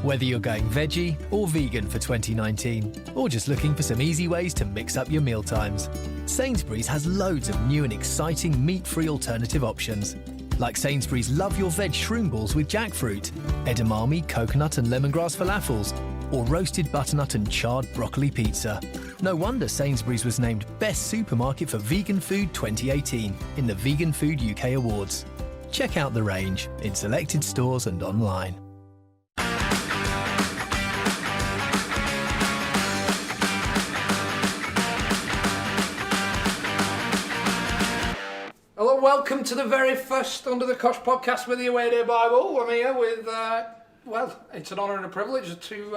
Whether you're going veggie or vegan for 2019, or just looking for some easy ways to mix up your mealtimes, Sainsbury's has loads of new and exciting meat-free alternative options. Like Sainsbury's Love Your Veg shroom balls with jackfruit, edamame, coconut and lemongrass falafels, or roasted butternut and charred broccoli pizza. No wonder Sainsbury's was named Best Supermarket for Vegan Food 2018 in the Vegan Food UK Awards. Check out the range in selected stores and online. Hello, welcome to the very first Undr the Cosh podcast with the Away Day Bible. I'm here with, it's an honour and a privilege, two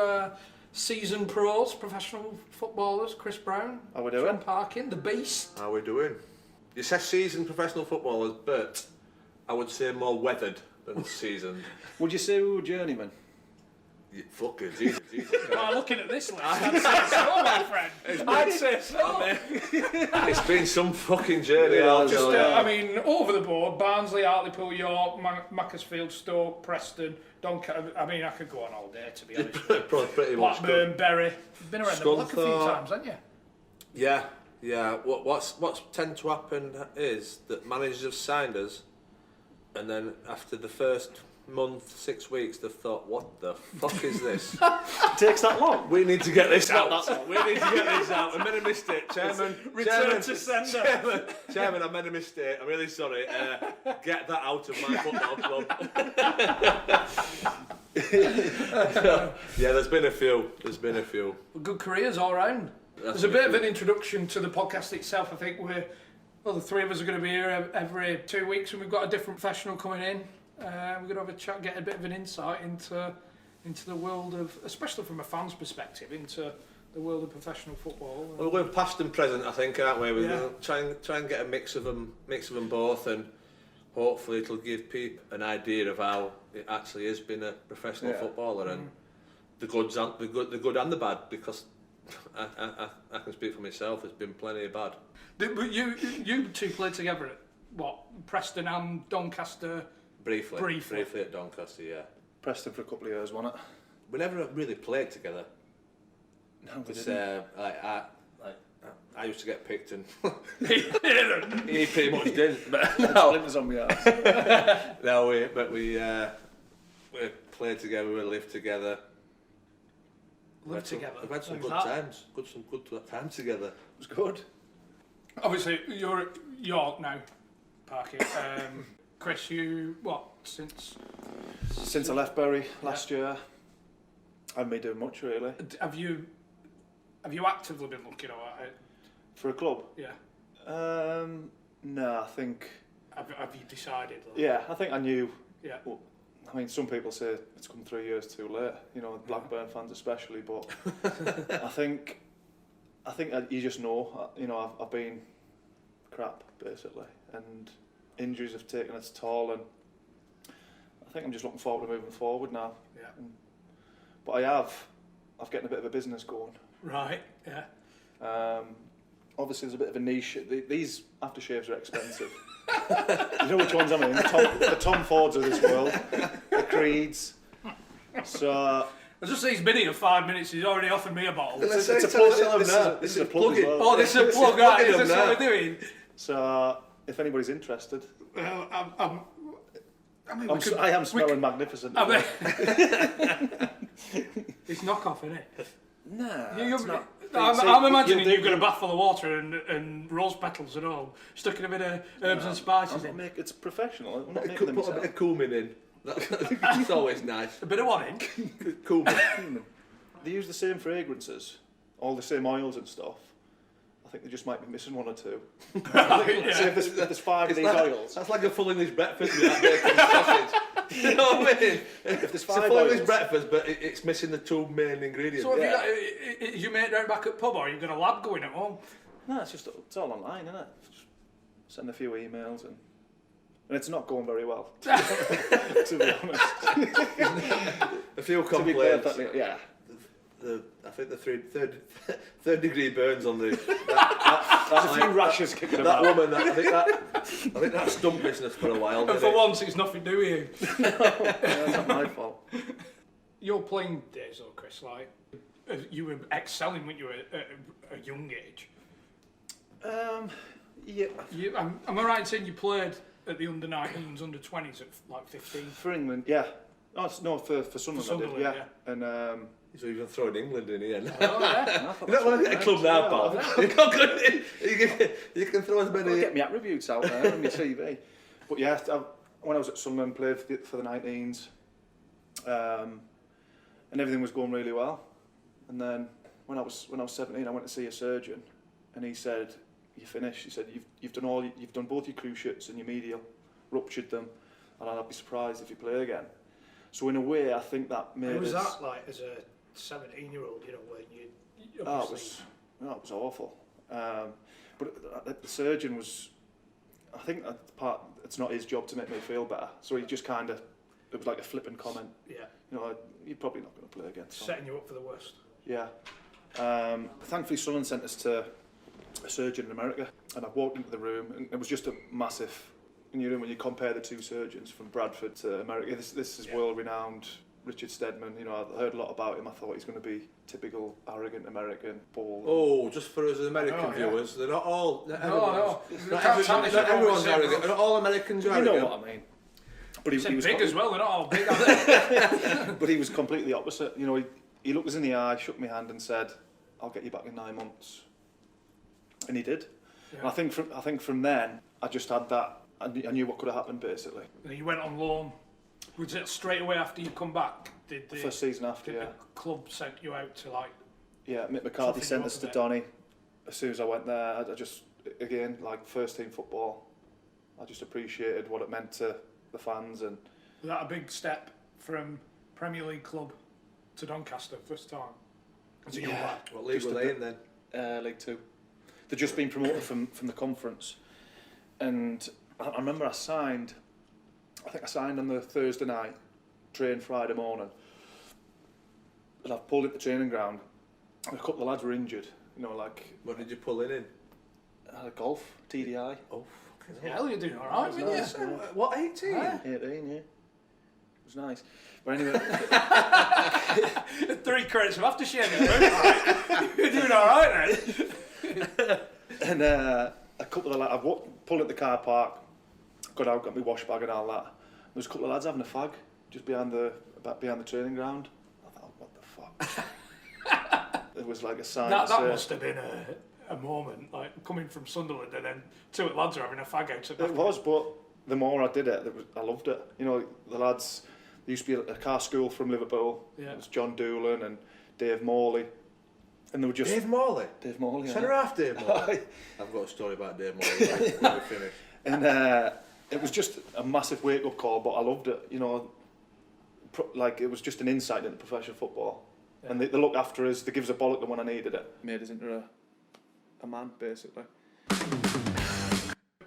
seasoned pros, professional footballers, Chris Brown, how we doing? Parkin, the Beast. How we doing? You say seasoned professional footballers, but I would say more weathered than seasoned. Would you say we were journeymen? Fucking Jesus. Oh, looking at this list, I'd say so, my friend. I'd say so. It's been some fucking journey. Over the board, Barnsley, Hartlepool, York, Macclesfield, Stoke, Preston, Doncaster. I mean, I could go on all day, to be honest. Pretty much. Blackburn, Bury. You've been around the block a few times, haven't you? Yeah. What's tend to happen is that managers have signed us, and then after the first month, 6 weeks, they've thought, what the fuck is this? It takes that long? We need to get this out. We need to get this out. I made a mistake, Chairman. Return to sender. Chairman, I made a mistake. I'm really sorry. Get that out of my football club. Yeah, there's been a few. Good careers all round. There's a bit of an introduction to the podcast itself. I think the three of us are going to be here every 2 weeks, and we've got a different professional coming in. We're going to have a chat, get a bit of an insight into the world of, especially from a fan's perspective, into the world of professional football. Well, we're past and present, I think, aren't we? We're going to try and get a mix of them both, and hopefully it'll give people an idea of how it actually is being a professional footballer, and the good and the bad. Because I can speak for myself. There's been plenty of bad. But you two played together at what? Preston and Doncaster. Briefly at Doncaster, yeah. Preston for a couple of years, wasn't it? We never really played together. No, we didn't. I used to get picked, and he pretty much didn't. But splinters on my ass. No, we played together. We lived together. Lived together. We've had some good times. Some good times together. It was good. Obviously, you're at York now, Parkin. Chris, you since I left Bury last year, I haven't been doing much really. Have you actively been looking at it? For a club? Yeah. No, I think. Have you decided? Yeah, I think I knew. Yeah. Well, I mean, some people say it's come 3 years too late. You know, Blackburn fans especially, but I think you just know. You know, I've been crap basically, and injuries have taken its toll, and I think I'm just looking forward to moving forward now. Yeah. But I've getting a bit of a business going. Right. Yeah. Obviously, there's a bit of a niche. These aftershaves are expensive. You know which ones I mean? The Tom Fords of this world, the Creeds. So. I just see he's been here 5 minutes. He's already offered me a bottle. It's a plug. This is a plug as well. Oh, this is a plug. Right? Is this what we're doing? So, if anybody's interested, well, I am smelling magnificent. It's knockoff, isn't it? Nah, it's not. I'm imagining you've got a bath full of water and rose petals and all, stuck in a bit of herbs and spices. It's professional. I'm not making them put a bit of cumin in. It's always nice. A bit of what in? Cumin. They use the same fragrances, all the same oils and stuff. I think they just might be missing one or two. So if there's 5 of these oils. That's like a full English breakfast with that bacon sausage. You know what I mean? If there's 5 it's a full oils, English breakfast, but it's missing the 2 main ingredients. So is your mate round back at pub, or have you got a lab going at home? No, it's all online, isn't it? Just send a few emails and it's not going very well. To be honest. A few complaints. Yeah. I think the third degree burns on the. There's a few rashes kicking that about. Woman. I think that stumped business for a while. And for once, it's nothing to do with you. That's not my fault. Your playing days, though, Chris, like you were excelling when you were at a young age. Yeah. Am I right in saying you played at the under-19s, under-20s at like 15? For England, yeah. Oh, no, for Sunderland, I did, yeah. And so you've thrown England in here. Oh, yeah. You don't want to get a club now, pal. You're not good. You can throw as many. Well, get me attributes out there on my CV. But yeah, when I was at Sunderland, played for the 19s, and everything was going really well. And then when I was 17, I went to see a surgeon, and he said, "You're finished." He said, "You've done both your cruciates and your medial, ruptured them, and I'd be surprised if you play again." So in a way, I think that made. How was that like as a 17-year-old? You know, when you obviously... it was awful. But the surgeon was, I think it's not his job to make me feel better. So he just kind of, it was like a flippant comment. Yeah. You know, you're probably not going to play again. So. Setting you up for the worst. Yeah. Thankfully, Sunderland sent us to a surgeon in America, and I walked into the room, and it was just a massive. And when you compare the two surgeons from Bradford to America, this is world-renowned. Richard Stedman, you know, I heard a lot about him. I thought he's going to be typical arrogant American ball. Oh, just for us American viewers, they're not all. Not everyone's arrogant. Not all Americans are arrogant. You know what I mean? But he was big as well. They're not all big, are they? But he was completely opposite. You know, he looked us in the eye, shook my hand, and said, "I'll get you back in 9 months." And he did. Yeah. And I think from then I just had that. I knew what could have happened basically. And you went on loan. Was it straight away after you come back? Did the first season after? The club sent you out to like? Yeah, Mick McCarthy sent us to Donny. As soon as I went there, I just again like first team football. I just appreciated what it meant to the fans and. Was that a big step from Premier League club to Doncaster first time? As a young lad? What league were they in then? League 2. They'd just been promoted from the conference, and I remember I signed on the Thursday night, trained Friday morning, and I've pulled into the training ground, and a couple of lads were injured, you know, like... What did you pull in? Golf, TDI. Oh, fucking hell, you're doing alright, weren't you? Nice, yeah. What, 18? 18, yeah. It was nice. But anyway... 3 credits of aftershave, right? You're doing alright then. And a couple of lads, I pulled into the car park, got out, got my wash bag and all that. There was a couple of lads having a fag just behind the training ground. I thought, what the fuck? It was like a sign. That must have been a moment, like coming from Sunderland and then 2 lads are having a fag out. It was, but the more I did it, I loved it. You know, the lads, there used to be a car school from Liverpool. Yeah. It was John Doolan and Dave Morley. And they were just... Dave Morley? Dave Morley, Centre half Dave Morley. I've got a story about Dave Morley when we finish. And it was just a massive wake-up call, but I loved it. You know, like it was just an insight into professional football. Yeah. And they look after us, they give us a bollock when I needed it. Made us into a man, basically.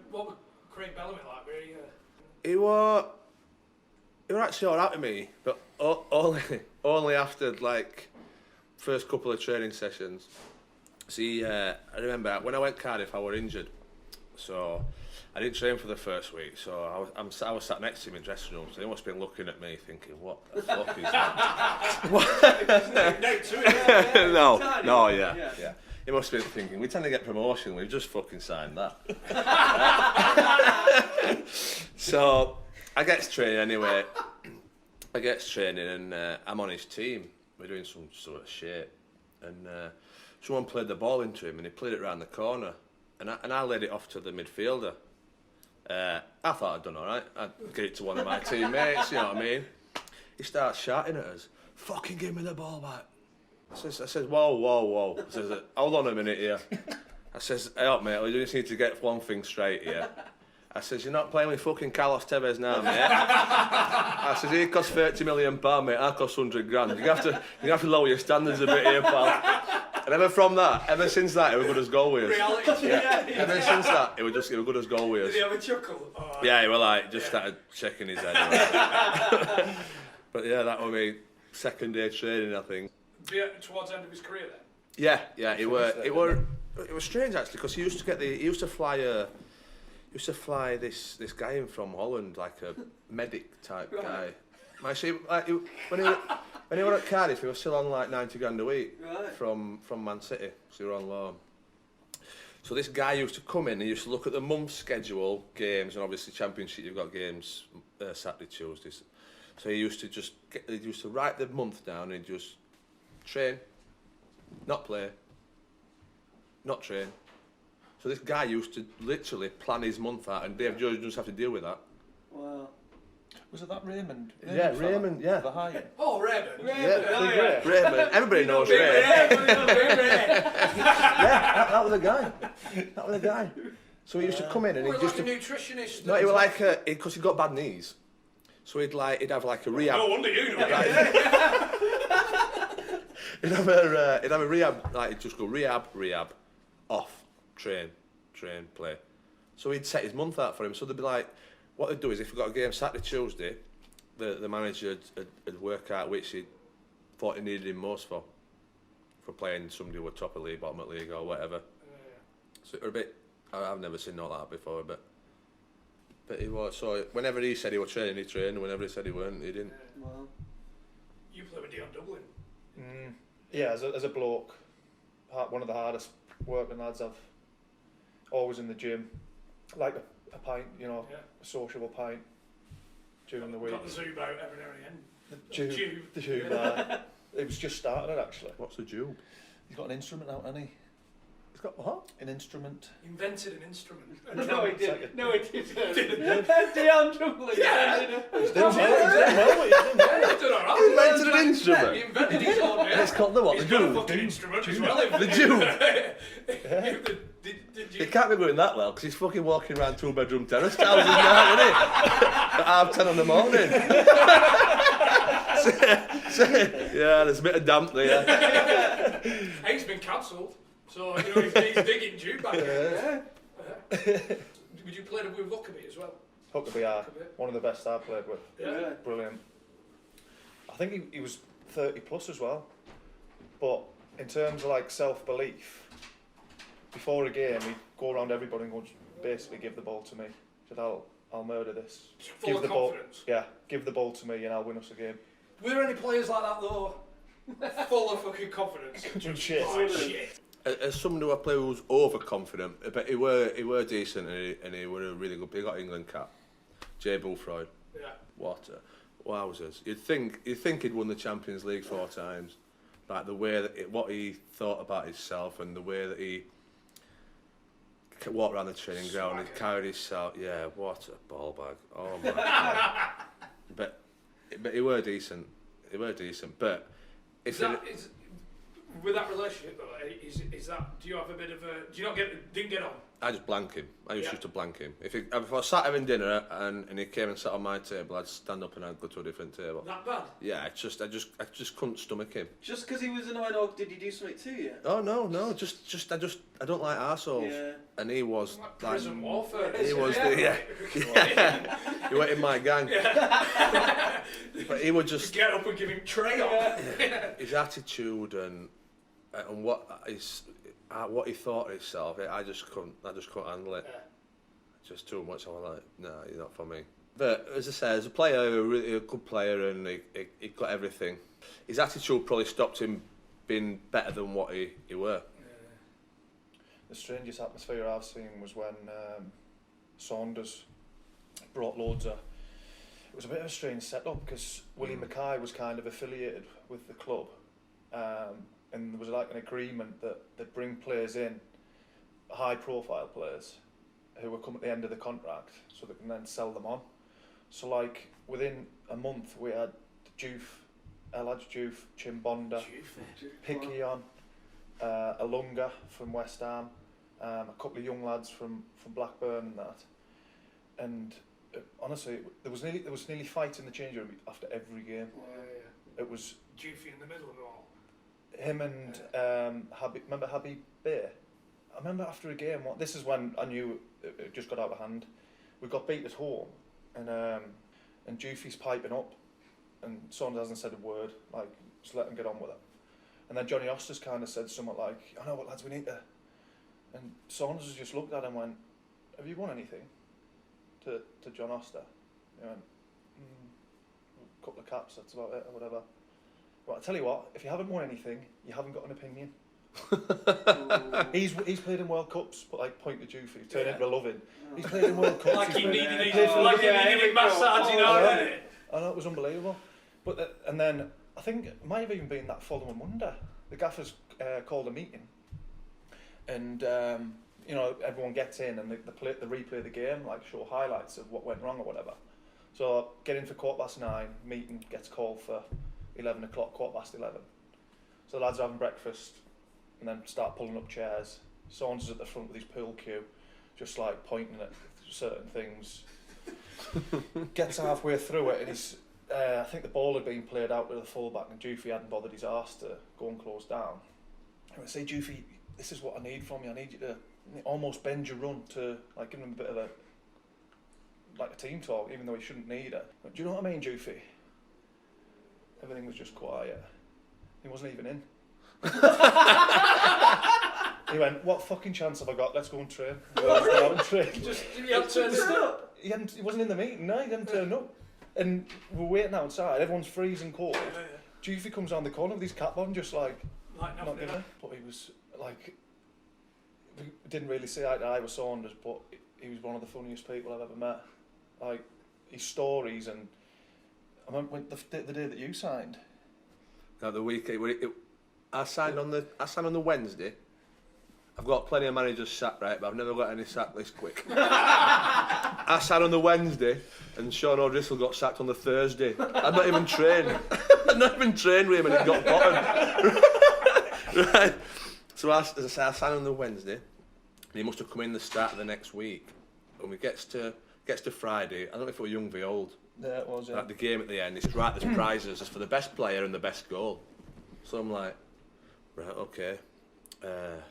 What was Craig Bellamy like? He were actually alright with me, but only after like first couple of training sessions. See, I remember when I went Cardiff, I were injured, so I didn't train for the first week. So I was sat next to him in dressing room. So he must have been looking at me, thinking, "What the fuck is that?" No, yeah. He must have been thinking, "We're trying to get promotion. We've just fucking signed that." So I get to training anyway. And I'm on his team. We're doing some sort of shit, and someone played the ball into him, and he played it round the corner, and I laid it off to the midfielder. I thought I'd done all right. I'd get it to one of my teammates. You know what I mean? He starts shouting at us, "Fucking give me the ball back!" I says, "Whoa!" I says, "Hold on a minute here." I says, "Hey up, mate. We just need to get one thing straight here." I says, "You're not playing with fucking Carlos Tevez now, mate." I says, "He costs £30 million, mate. I cost $100 grand. You have to lower your standards a bit here, pal." And ever since that, it was good as goal with us. Reality. Yeah. Ever since that, it was good as goal with us. Did he have a chuckle? Oh, yeah, he was like, just started checking his head. But yeah, that was my second day training, I think. Towards the end of his career then? Yeah, it was strange actually, because he used to fly this guy in from Holland, like a medic type guy. When he were at Cardiff, he was still on like 90 grand a week Right. from Man City, because he were on loan. So this guy used to come in, he used to look at the month's schedule, games, and obviously Championship, you've got games Saturday, Tuesdays. So he used to write the month down and he'd just train, not play, not train. So this guy used to literally plan his month out, and Dave George doesn't have to deal with that. Wow. Was it that Raymond? Yeah, Raymond, yeah. Behind. Oh, Raymond. Yeah, Raymond. Everybody knows Ray. Yeah, that was the guy. That was the guy. So he used to come in and He he'd was just... like a nutritionist. No, he was like, because he got bad knees. So he'd have like a rehab. No wonder you know. He'd have a rehab, like he'd just go rehab, off, train, play. So he'd set his month out for him. So they'd be like, what they'd do is if we got a game Saturday, Tuesday, the manager would work out which he thought he needed him most for playing somebody who were top of league, bottom of league or whatever. So it were a bit, I've never seen all that before, but he was, so whenever he said he was training, he trained, and whenever he said he weren't, he didn't. Wow. You play with Dion Dublin. Yeah, as a bloke, one of the hardest working lads. I've always in the gym, like a pint, you know, a sociable pint during the week. Got the Zoob out every now and again. The tube. It was just starting it actually. What's the tube? He's got an instrument out, hasn't he? He's got what? An instrument. Invented an instrument. No, he didn't. No, he didn't. Dion Dublin. Yeah. He's doing well. He's doing well. He's done all right. He invented an instrument. He invented his own, yeah. It's called the what? He's The got a Jube. fucking instrument as well. The Jube. It can't be going that well because he's fucking walking around 2-bedroom terrace houses now, isn't he? At 10:30 in the morning. Yeah, there's a bit of damp there. He's been cancelled, so you know he's digging Jube back in. Would you play with Huckabee as well? Huckabee, one of the best I've played with. Yeah. Brilliant. I think he was 30 plus as well. But in terms of like self-belief, before a game he'd go around everybody and go, basically give the ball to me. He said, I'll murder this. Full of confidence. Give the ball to me and I'll win us a game. Were there any players like that though? Full of fucking confidence. Shit. Oh, shit. As someone who I play who was overconfident, but he were decent and he were a really good player. He got England cap. Jay Bullfroyd. Yeah. What wowzers. You'd think he'd won the Champions League 4 times. Like the way that what he thought about himself and the way that he walked around the training ground and carried himself. Yeah, what a ball bag. Oh my God. But he were decent. But With that relationship though, is that, do you have a bit of a, do you not didn't get on? I just blank him. I used to blank him. If I sat having dinner and he came and sat on my table, I'd stand up and I'd go to a different table. That bad? Yeah, I just couldn't stomach him. Just because he was annoying, or did he do something to you? Oh no, just I don't like arseholes. Yeah. And he was Like like prison warfare. he was he went in my gang. But he would just Get up and give him tray on. his attitude and what he thought of himself, I just couldn't handle it. Yeah. Just too much. I was like, nah, you're not for me. But as I say, as a player, a good player, and he got everything. His attitude probably stopped him being better than what he were. The strangest atmosphere I've seen was when Saunders brought loads of... It was a bit of a strange setup because Willie Mackay was kind of affiliated with the club, and there was like an agreement that they'd bring players in, high-profile players, who would come at the end of the contract so they can then sell them on. So like within a month we had Eladj Diouf, Chimbonda, Picky on, Alunga from West Ham, a couple of young lads from Blackburn and that. And honestly, there was nearly fight in the change room after every game. It was Juicy in the middle of it all. him and remember Habib Bey? I remember after a game, this is when I knew it just got out of hand. We got beat at home, and Juicy's piping up, and Saunders hasn't said a word, like, just let him get on with it. And then Johnny Oster's kind of said something like, I know what lads, we need to... And Saunders just looked at him and went, have you won anything? To John Oster. He went, a couple of caps, that's about it, or whatever. Well, I tell you what, if you haven't won anything, you haven't got an opinion. He's played in World Cups, but like point to Jufi, turn into a loving. He's played in World Cups. Like he needed I massage, you know. know, it was unbelievable. But and then I think it might have even been that following Monday. The gaffers called a meeting, and you know, everyone gets in and they replay the game, like show highlights of what went wrong or whatever. So get in for 9:15, meeting gets called for 11 o'clock, 11:15. So the lads are having breakfast and then start pulling up chairs. Saunders at the front with his pool cue, just like pointing at certain things. Gets halfway through it and he's, I think the ball had been played out to the fullback and Jufi hadn't bothered his arse to go and close down. I would say, Jufi, this is what I need from you. I need you to almost bend your run to like give him a bit of a team talk, even though he shouldn't need it. But do you know what I mean, Jufi? Everything was just quiet. He wasn't even in. He went, what fucking chance have I got? Let's go and train. He wasn't in the meeting, no, he didn't turn up. And we're waiting outside, everyone's freezing cold. Jufi comes down the corner with his cap on, just like not giving it. But he was like, we didn't really see eye to eye with Saunders, but he was one of the funniest people I've ever met. Like, his stories, and I remember the day that you signed. Now the week I signed on the Wednesday. I've got plenty of managers sacked, right, but I've never got any sacked this quick. I signed on the Wednesday, and Sean O'Driscoll got sacked on the Thursday. I'd not even trained. I'd not even trained with him, and it got bottom. Right. So as I say, I signed on the Wednesday, and he must have come in the start of the next week. When we gets to Friday, I don't know if it was young v old. Yeah, it was. Yeah. At the game at the end, it's right. There's prizes. It's for the best player and the best goal. So I'm like, right, okay. The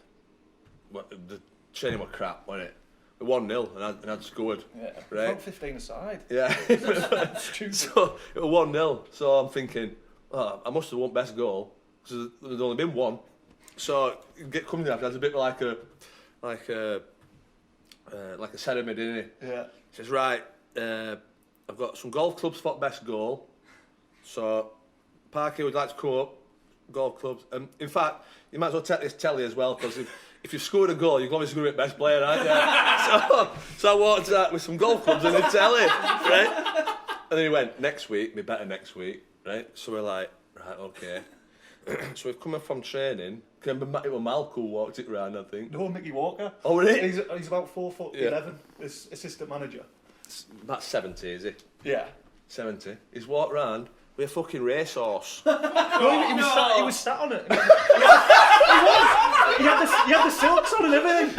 training was crap, wasn't it? 1-0 and I'd scored. Yeah. Right. About 15 aside. Yeah. So it was 1-0. So I'm thinking, oh, I must have won best goal because there's only been one. So coming after, that's a bit like a ceremony, isn't it? Yeah. He says, right, I've got some golf clubs for best goal. So Parkin would like to come up, golf clubs. And in fact, you might as well take this telly as well, because if you've scored a goal, you've obviously scored it best player, aren't you? so I walked out with some golf clubs and the telly, right? And then he went, next week, be better next week, right? So we're like, right, okay. So we've come in from training. It was Malcolm who walked it round, I think. No, Mickey Walker. Oh, really? He's about 4'11", this assistant manager. About 70, is he? Yeah. 70. He's walked round with a fucking racehorse. He was sat on it. He had the silks on and everything.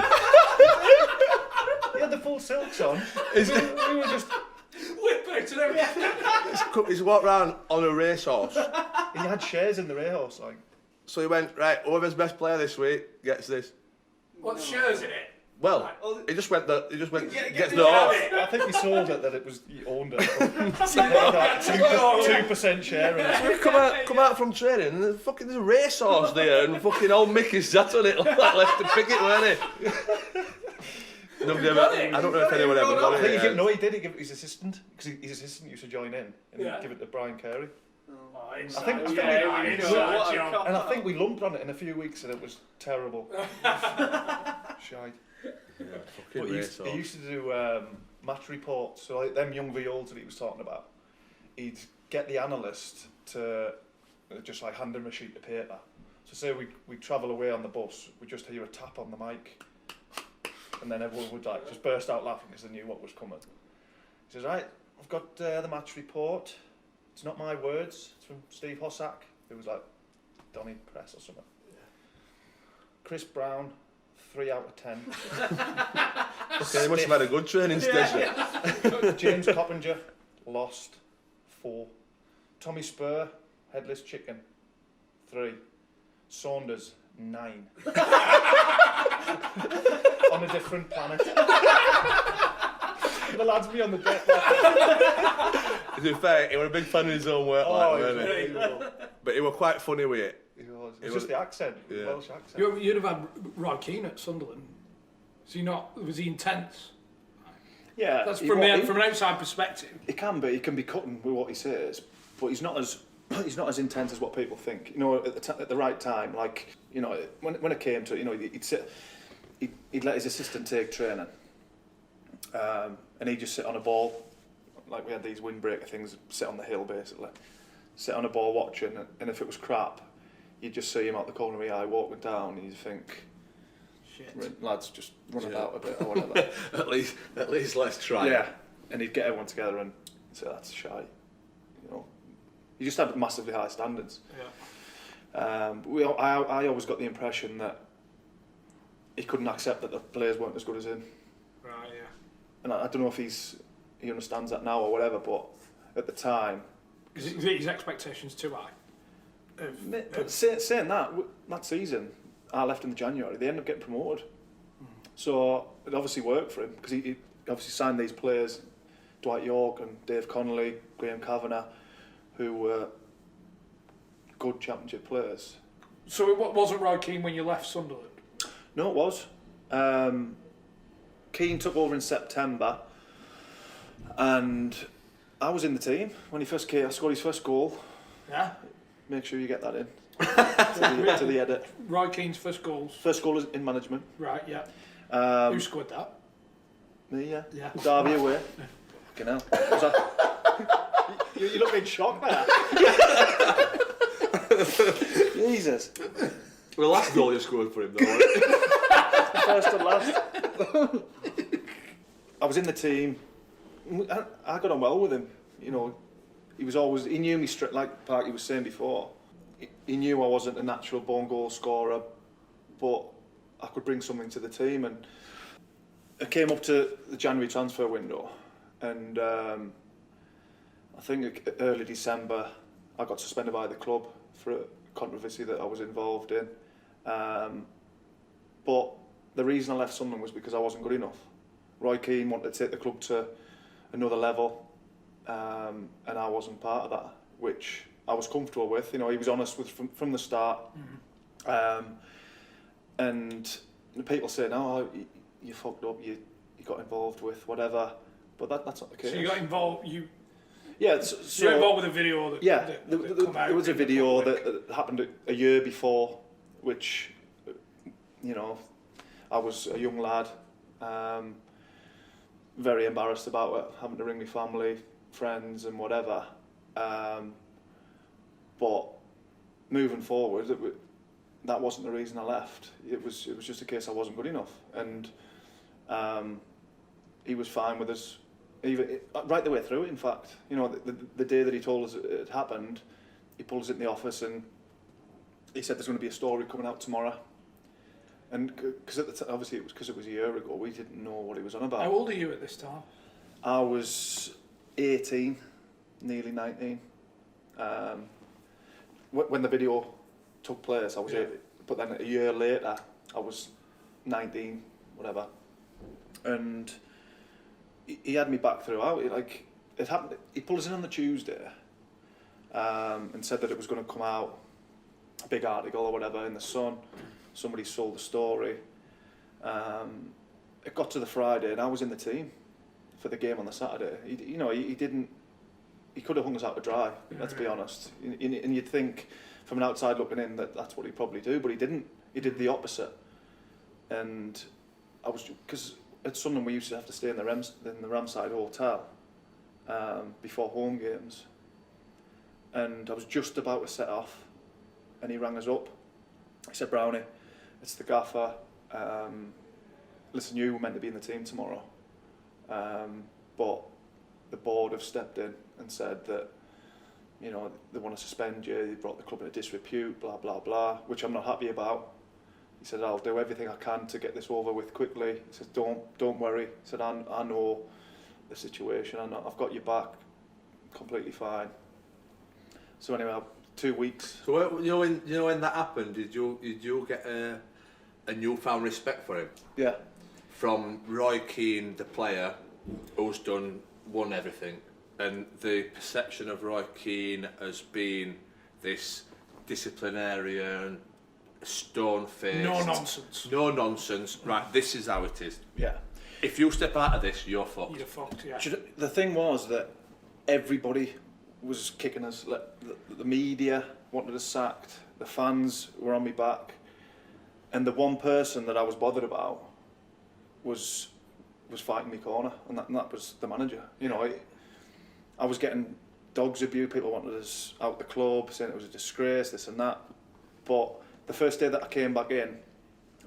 He had the full silks on. We were just whippers and everything. He's walked round on a racehorse. He had shares in the racehorse, like. So he went, right, whoever's best player this week gets this. What shares in it? Well, he just went gets the the horse. I think he sold it that it was he owned it. 2% share in it. So we come out from training and there's a racehorse there and fucking old Mickey sat on it like left to pick it, weren't he? I don't know if anyone ever got it. He did. He gave it his assistant, because his assistant used to join in and he'd give it to Brian Carey. I think we lumped on it in a few weeks and it was terrible. Shite. Yeah, but he used to do match reports, so like them young V-olds that he was talking about, he'd get the analyst to just like hand him a sheet of paper. So say we travel away on the bus, we just hear a tap on the mic, and then everyone would like just burst out laughing because they knew what was coming. He says, right, I've got the match report. It's not my words, it's from Steve Hossack, who was like Donny Press or something. Yeah. Chris Brown, 3 out of 10. Okay, he must have had a good training session. James Coppinger, lost, 4. Tommy Spur, headless chicken, 3. Saunders, 9. On a different planet. The lads be on the deck. To be fair, he was a big fan of his own work, wasn't he? But he was quite funny with it. It was just the accent, the Welsh accent. You'd have had Rod Keane at Sunderland. Was he intense? Yeah. That's from an outside perspective. He can be cutting with what he says, but he's not as he's not as intense as what people think. You know, at the right time, like, you know, when it came to it, you know, he'd let his assistant take training, and he'd just sit on a ball, like we had these windbreaker things, sit on the hill basically, sit on a ball watching, and if it was crap, you'd just see him out the corner of your eye walking down, and you'd think, shit, lads, just run about a bit or whatever. at least let's try. Yeah, and he'd get everyone together and say, that's shy, you know. He just had massively high standards. Yeah. I always got the impression that he couldn't accept that the players weren't as good as him. Right, yeah. And I don't know if he understands that now or whatever, but at the time... Is his expectations too high? But saying that season, I left in January, they ended up getting promoted. So it obviously worked for him, because he obviously signed these players, Dwight York and Dave Connolly, Graham Kavanagh, who were good championship players. So it wasn't Roy Keane when you left Sunderland? No, it was. Keane took over in September, and I was in the team when he first came. I scored his first goal. Yeah. Make sure you get that in to the edit. Roy Keane's first goals. First goal is in management. Right, yeah. Who scored that? Me, yeah. Yeah. Derby away. Fucking hell. Was that... you look in shock there. Jesus. The last goal you scored for him, though. First and last. I was in the team. I got on well with him. You know, he knew me straight, like Parky was saying before. He knew I wasn't a natural born goal scorer, but I could bring something to the team. And I came up to the January transfer window, and I think early December I got suspended by the club for a controversy that I was involved in. But the reason I left Sunderland was because I wasn't good enough. Roy Keane wanted to take the club to another level, and I wasn't part of that, which I was comfortable with. You know, he was honest with from the start. And the people say, no, you fucked up, you got involved with whatever, but that's not the case. So you got involved, Yeah, so you're involved with a video that, there was a video that happened a year before, which, you know, I was a young lad, very embarrassed about it, having to ring my family, friends and whatever. But moving forward, that wasn't the reason I left. It was just a case I wasn't good enough, and he was fine with us. Even right the way through it, in fact. You know, the day that he told us it had happened, he pulled us in the office and he said there's going to be a story coming out tomorrow. And because obviously it was because it was a year ago, we didn't know what he was on about. How old are you at this time? I was 18, nearly 19. When the video took place, I was 18, but then a year later, I was 19, whatever. And he had me back throughout. It happened. He pulled us in on the Tuesday, and said that it was going to come out, a big article or whatever in the Sun. Somebody sold the story. It got to the Friday, and I was in the team for the game on the Saturday. He didn't. He could have hung us out to dry. Let's be honest. And you'd think, from an outside looking in, that that's what he'd probably do, but he didn't. He did the opposite. And I was, because at Sunderland we used to have to stay in the Ramside Hotel before home games, and I was just about to set off, and he rang us up. He said, "Browny, it's the gaffer. Listen, you were meant to be in the team tomorrow, but the board have stepped in and said that, you know, they want to suspend you. They brought the club into disrepute, blah blah blah, which I'm not happy about." He said, "I'll do everything I can to get this over with quickly." He said, "Don't worry." He said, I know the situation. I've got your back, completely fine." So anyway, 2 weeks. So you know when that happened, did you get a newfound respect for him? Yeah. From Roy Keane, the player, who's won everything, and the perception of Roy Keane as being this disciplinarian, stone-faced, no nonsense. Right, this is how it is. Yeah. If you step out of this, you're fucked. You're fucked. Yeah. The thing was that everybody was kicking us. The media wanted us sacked. The fans were on me back. And the one person that I was bothered about was fighting me corner, and that was the manager. You know, I was getting dogs abuse. People wanted us out the club, saying it was a disgrace, this and that. But the first day that I came back in,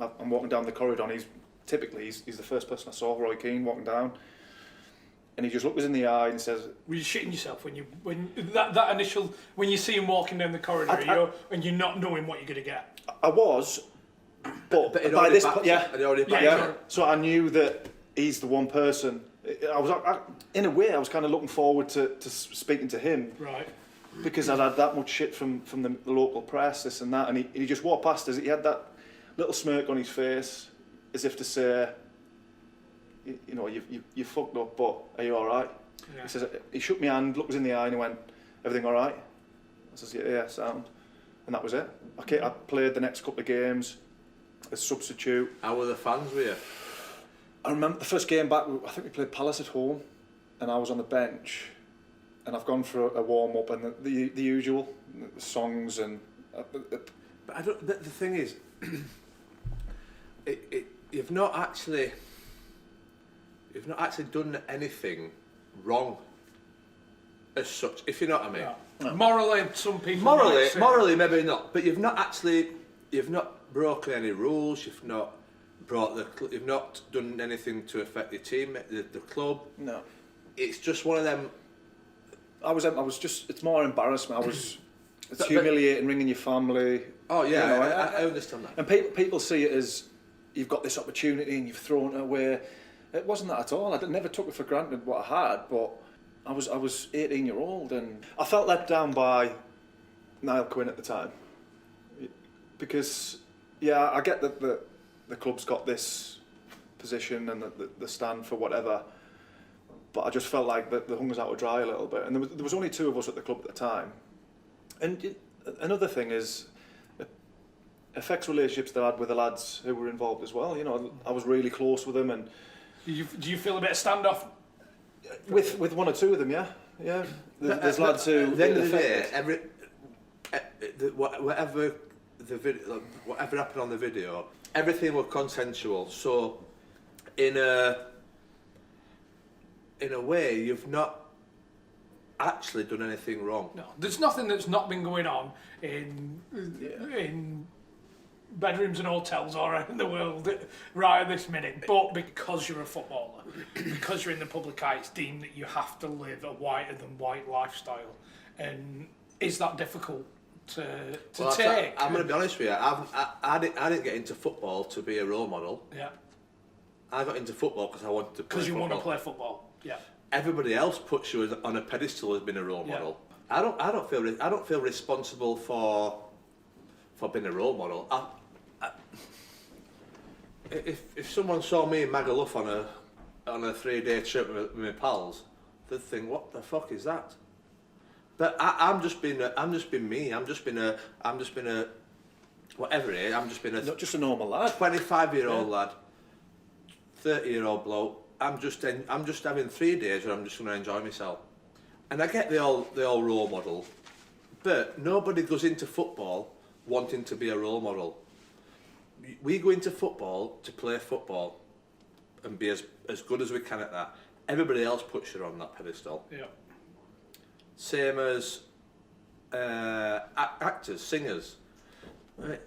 I'm walking down the corridor, and he's the first person I saw, Roy Keane, walking down, and he just looked us in the eye and says, "Were you shitting yourself when that initial when you see him walking down the corridor, and you're not knowing what you're going to get?" I was, but by this point, yeah. So I knew that he's the one person. In a way, I was kind of looking forward to speaking to him, right? Because I'd had that much shit from the local press, this and that, and he just walked past us. He had that little smirk on his face, as if to say, you know, you fucked up, but are you all right? Yeah. He says, he shook my hand, looked us in the eye, and he went, "Everything all right?" I says, "Yeah, sound," and that was it. Okay, I played the next couple of games as substitute. How were the fans with you? I remember the first game back, I think we played Palace at home, and I was on the bench, and I've gone for a warm-up and the usual, the songs and... But I don't, the thing is, you've not actually done anything wrong as such, if you know what I mean. No. Morally, some people morally maybe not, but you've not broken any rules, you've not done anything to affect your team, the club. No. It's just one of them. I was just, it's more embarrassment. It's humiliating, ringing your family. Oh yeah, you know, I understand that. And people see it as you've got this opportunity and you've thrown it away. It wasn't that at all. I never took it for granted what I had, but I was 18-year-old and I felt let down by Niall Quinn at the time. Because, yeah, I get that the club's got this position and the stand for whatever, but I just felt like the hung was out to dry a little bit. And there was only two of us at the club at the time. And another thing is, it affects relationships that I had with the lads who were involved as well. You know, I was really close with them. And do you feel a bit of standoff? With one or two of them, yeah. There's lads who... At the end of the day, whatever happened on the video, everything was consensual. So, in a way, you've not actually done anything wrong. No, there's nothing that's not been going on in bedrooms and hotels all around the world right at this minute. But because you're a footballer, because you're in the public eye, it's deemed that you have to live a whiter than white lifestyle. And is that difficult to take? I'm going to be honest with you. I didn't get into football to be a role model. Yeah. I got into football because I wanted to play football. Because you want to play football. Yeah. Everybody else puts you on a pedestal as being a role model. I don't feel responsible for being a role model. If someone saw me in Magaluf on a 3-day trip with my pals, they'd think, "What the fuck is that?" But I'm just being me. I'm just being a whatever it is. I'm just being a not just a normal lad. 25-year-old lad, 30-year-old bloke. I'm just having 3 days where I'm just going to enjoy myself. And I get the old role model, but nobody goes into football wanting to be a role model. We go into football to play football and be as good as we can at that. Everybody else puts you on that pedestal. Yeah. Same as actors, singers. Right.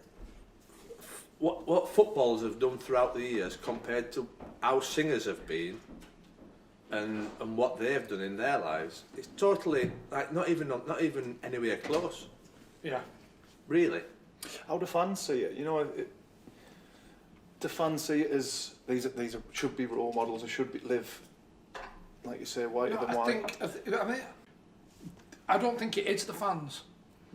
What footballers have done throughout the years compared to how singers have been and what they've done in their lives, it's totally like not even anywhere close. Yeah. Really. How do fans see it? You know, do fans see it as these should be role models or should live, like you say, whiter than white? I don't think it is the fans.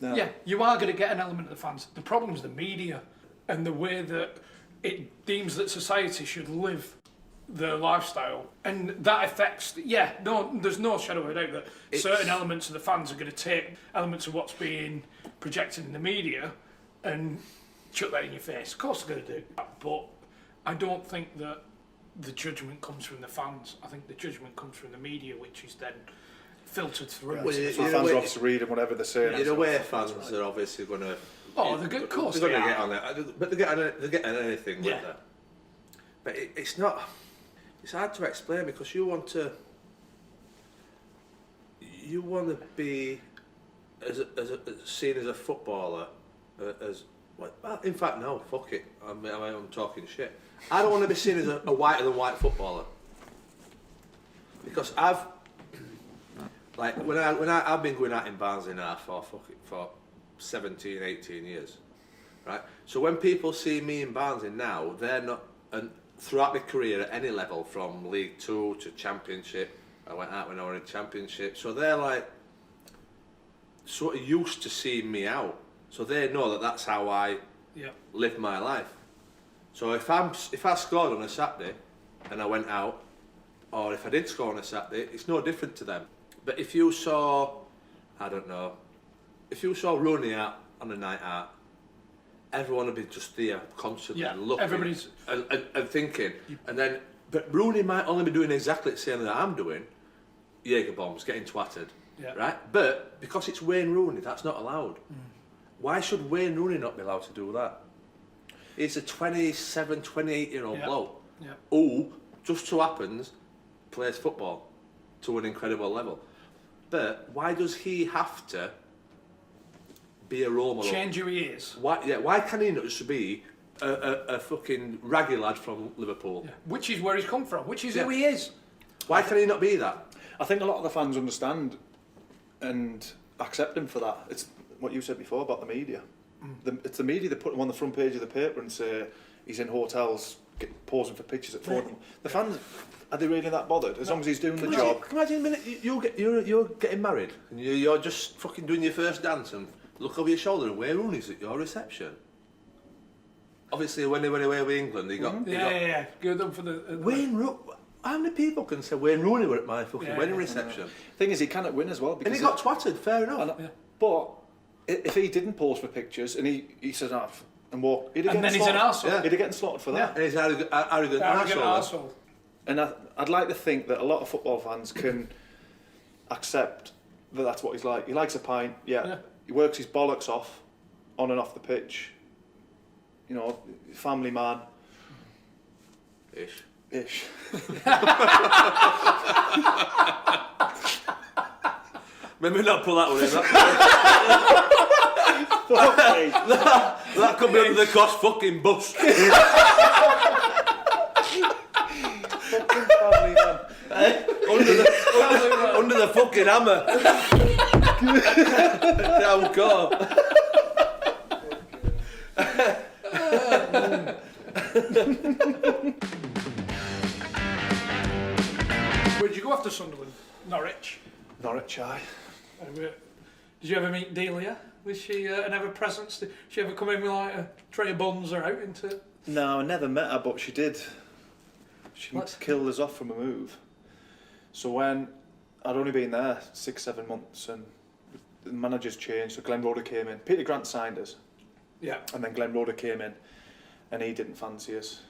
No. Yeah, you are going to get an element of the fans. The problem is the media and the way that it deems that society should live their lifestyle, and that affects. Yeah, no, there's no shadow of a doubt that certain elements of the fans are going to take elements of what's being projected in the media and chuck that in your face. Of course they're going to do that, but I don't think that the judgment comes from the fans. I think the judgment comes from the media, which is then filtered through. Yeah, Well, so you- fans you know, are obviously reading whatever they're saying. In a way, fans are obviously going to. Oh, they're good, of course They're going they to get are. on it, but they get on anything Yeah. with that. But it's not. It's hard to explain because you want to. You want to be seen as a footballer, as well, in fact no, fuck it. I'm talking shit. I don't want to be seen as a whiter than white footballer because I've been going out in Barnsley now for 17, 18 years, right? So when people see me in Barnsley now, they're not, and throughout my career at any level, from League 2 to Championship, I went out when I was in Championship, so they're like sort of used to seeing me out, so they know that that's how I live my life. So if I scored on a Saturday and I went out, or if I did score on a Saturday, it's no different to them. But if you saw, I don't know, if you saw Rooney out on a night out, everyone would be just there constantly looking everybody's and thinking. And then, but Rooney might only be doing exactly the same that I'm doing. Jaeger bombs, getting twatted, right? But because it's Wayne Rooney, that's not allowed. Why should Wayne Rooney not be allowed to do that? He's a 27, 28-year-old bloke who just so happens plays football to an incredible level. But why does he have to be a role model? change who he is. Why can he not just be a fucking raggy lad from Liverpool? Yeah. Which is where he's come from, which is who he is. Why can he not be that? I think a lot of the fans understand and accept him for that. It's what you said before about the media. It's the media that put him on the front page of the paper and say he's in hotels posing for pictures at Fordham. The fans, are they really that bothered? As long as he's doing the job. Imagine a minute, you're getting married and you're just fucking doing your first dance and look over your shoulder and Wayne Rooney's at your reception. Obviously, when they went away with England, they got... Good done for the... Wayne Rooney... How many people can say Wayne Rooney were at my fucking wedding reception? Thing is, he cannot win as well. And he got twatted, fair enough. But if he didn't pose for pictures and he said off and walk, he'd have And then getting he's an slaughtered. arsehole. He'd have getting slaughtered for that. And he's arrogant arsehole. And I'd like to think that a lot of football fans can accept that that's what he's like. He likes a pint, He works his bollocks off, on and off the pitch. You know, family man. Ish. Maybe not pull that one in. That could be under the Cosh fucking bus. Fucking family man. Under the fucking hammer. Down go. Where'd you go after Sunderland? Norwich. Norwich, aye. Did you ever meet Delia? Was she an ever presence? Did she ever come in with like a tray of buns or out into... No, I never met her, but she did. She killed us off from a move. So when I'd only been there 6-7 months and the managers changed, so Glenn Roeder came in. Peter Grant signed us. Yeah. And then Glenn Roeder came in and he didn't fancy us.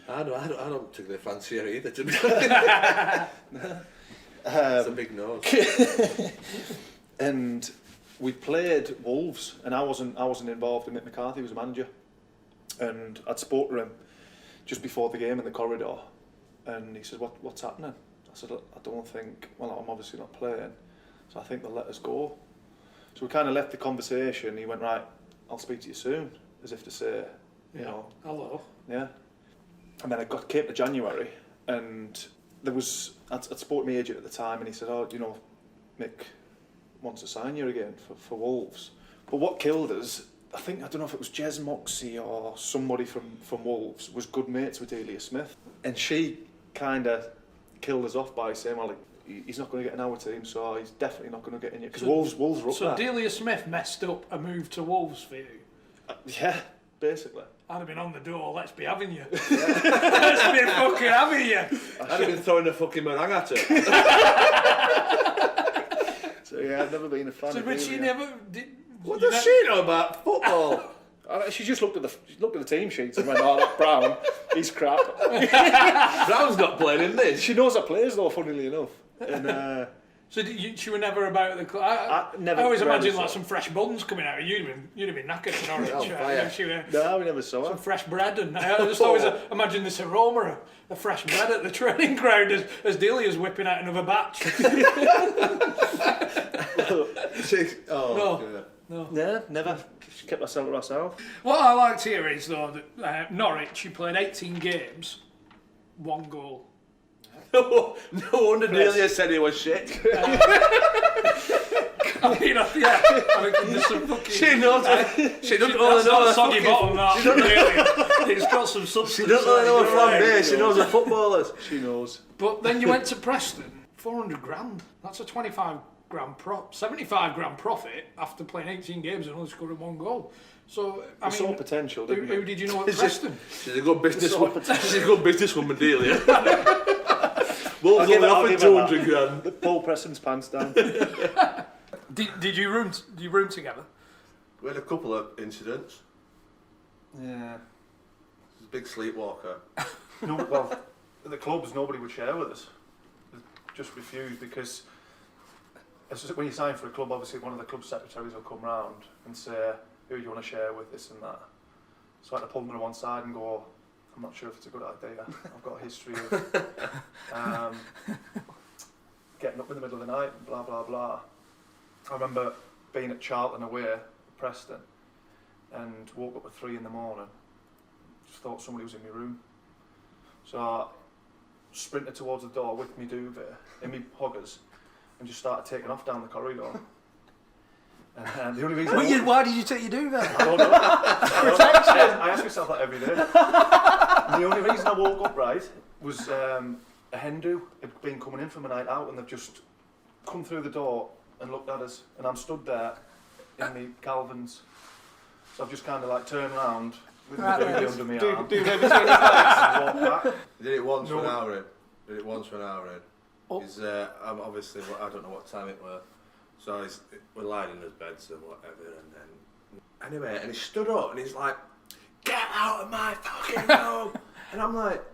I don't particularly fancy her either, to be honest. It's a big nose. And we played Wolves, and I wasn't involved. Mick McCarthy was a manager, and I'd spoke to him just before the game in the corridor, and he said, "What's happening?" I said, "I don't think. Well, I'm obviously not playing, so I think they'll let us go." So we kind of left the conversation. He went, "Right, I'll speak to you soon," as if to say, you know, hello. Yeah. And then came to January, and I'd spoke to my agent at the time, and he said, "Oh, you know, Mick wants to sign you again for Wolves." But what killed us, I don't know if it was Jez Moxie or somebody from Wolves, was good mates with Delia Smith, and she kind of killed us off by saying, "Well, he's not going to get in our team, so he's definitely not going to get in you." Because Wolves were up So there. Delia Smith messed up a move to Wolves for you? Yeah, basically. I'd have been on the door, let's be having you. Let's be fucking having you. I'd have been throwing a fucking meringue at her. So yeah, I've never been a fan So of but she Delia. never did. What does she know about football? She just looked at the team sheets and went, "Oh, that Brown, he's crap." Brown's not playing in this. She knows her players though, funnily enough. And So she were never about the club. I always imagine like some fresh buns coming out. You'd have been knackered in Norwich. No, we never saw her. Some fresh bread, and I just always imagine this aroma of fresh bread at the training ground as Delia's whipping out another batch. No, never. She kept herself to herself. What I liked here is though that Norwich, she played 18 games, 1 goal. No wonder Delia said he was shit. I mean, yeah. I mean, there's some fucking... She knows. She doesn't That's know not the a soggy fucking... bottom, that. Really. It's got some substance. She doesn't know the flambe. She knows the footballers. She knows. But then you went to Preston, 400 grand. That's a 25 grand prop, 75 grand profit after playing 18 games and only scoring 1 goal. So I mean, saw potential, didn't who did you know at Preston? She's a good businesswoman. She's a good businesswoman, Delia. Wolves only offered 200 grand. Pull Preston's pants down. Did you room together? We had a couple of incidents. Yeah. She's a big sleepwalker. No, well, at the clubs, nobody would share with us. They just refused because when you sign for a club, obviously one of the club secretaries will come round and say, who do you want to share with, this and that. So I had to pull them to one side and go, I'm not sure if it's a good idea. I've got a history of getting up in the middle of the night and blah, blah, blah. I remember being at Charlton away at Preston and woke up at 3 in the morning. Just thought somebody was in my room. So I sprinted towards the door with my duvet in my hoggers and just started taking off down the corridor. And the only reason Why did you take your duvet? I don't know. I ask myself that every day. And the only reason I woke up right was a hen do had been coming in from a night out and they've just come through the door and looked at us, and I'm stood there in my Calvins. So I've just kind of like turned around with the duvet under my arm. And walked back. Did it once when I were in. Oh. He's obviously, I don't know what time it was. So we're lying in his beds and whatever, and then anyway, and he stood up and he's like, "Get out of my fucking room!" And I'm like,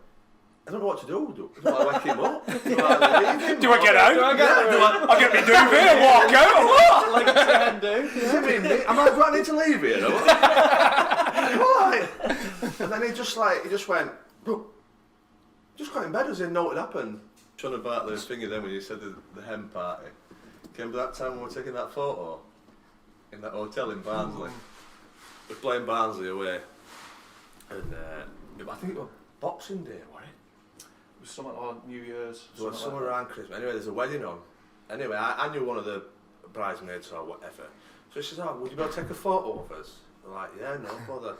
I don't know what to do. Do I wake him up? Do I leave him? Do I get out? I'll get me duvet and walk out or what? Like a ten do. Am I do I need to leave here? Or what? And then he just went, just got in bed as in know what had happened. Trying about the thingy then when you said the hen party. Came to that time when we were taking that photo in that hotel in Barnsley. We're playing Barnsley away, and I think it was Boxing Day, wasn't it? It was something on New Year's. It was somewhere around Christmas. Anyway, there's a wedding on. Anyway, I knew one of the bridesmaids or whatever. So she said, "Oh, would you be able to take a photo of us?" They're like, "Yeah, no bother."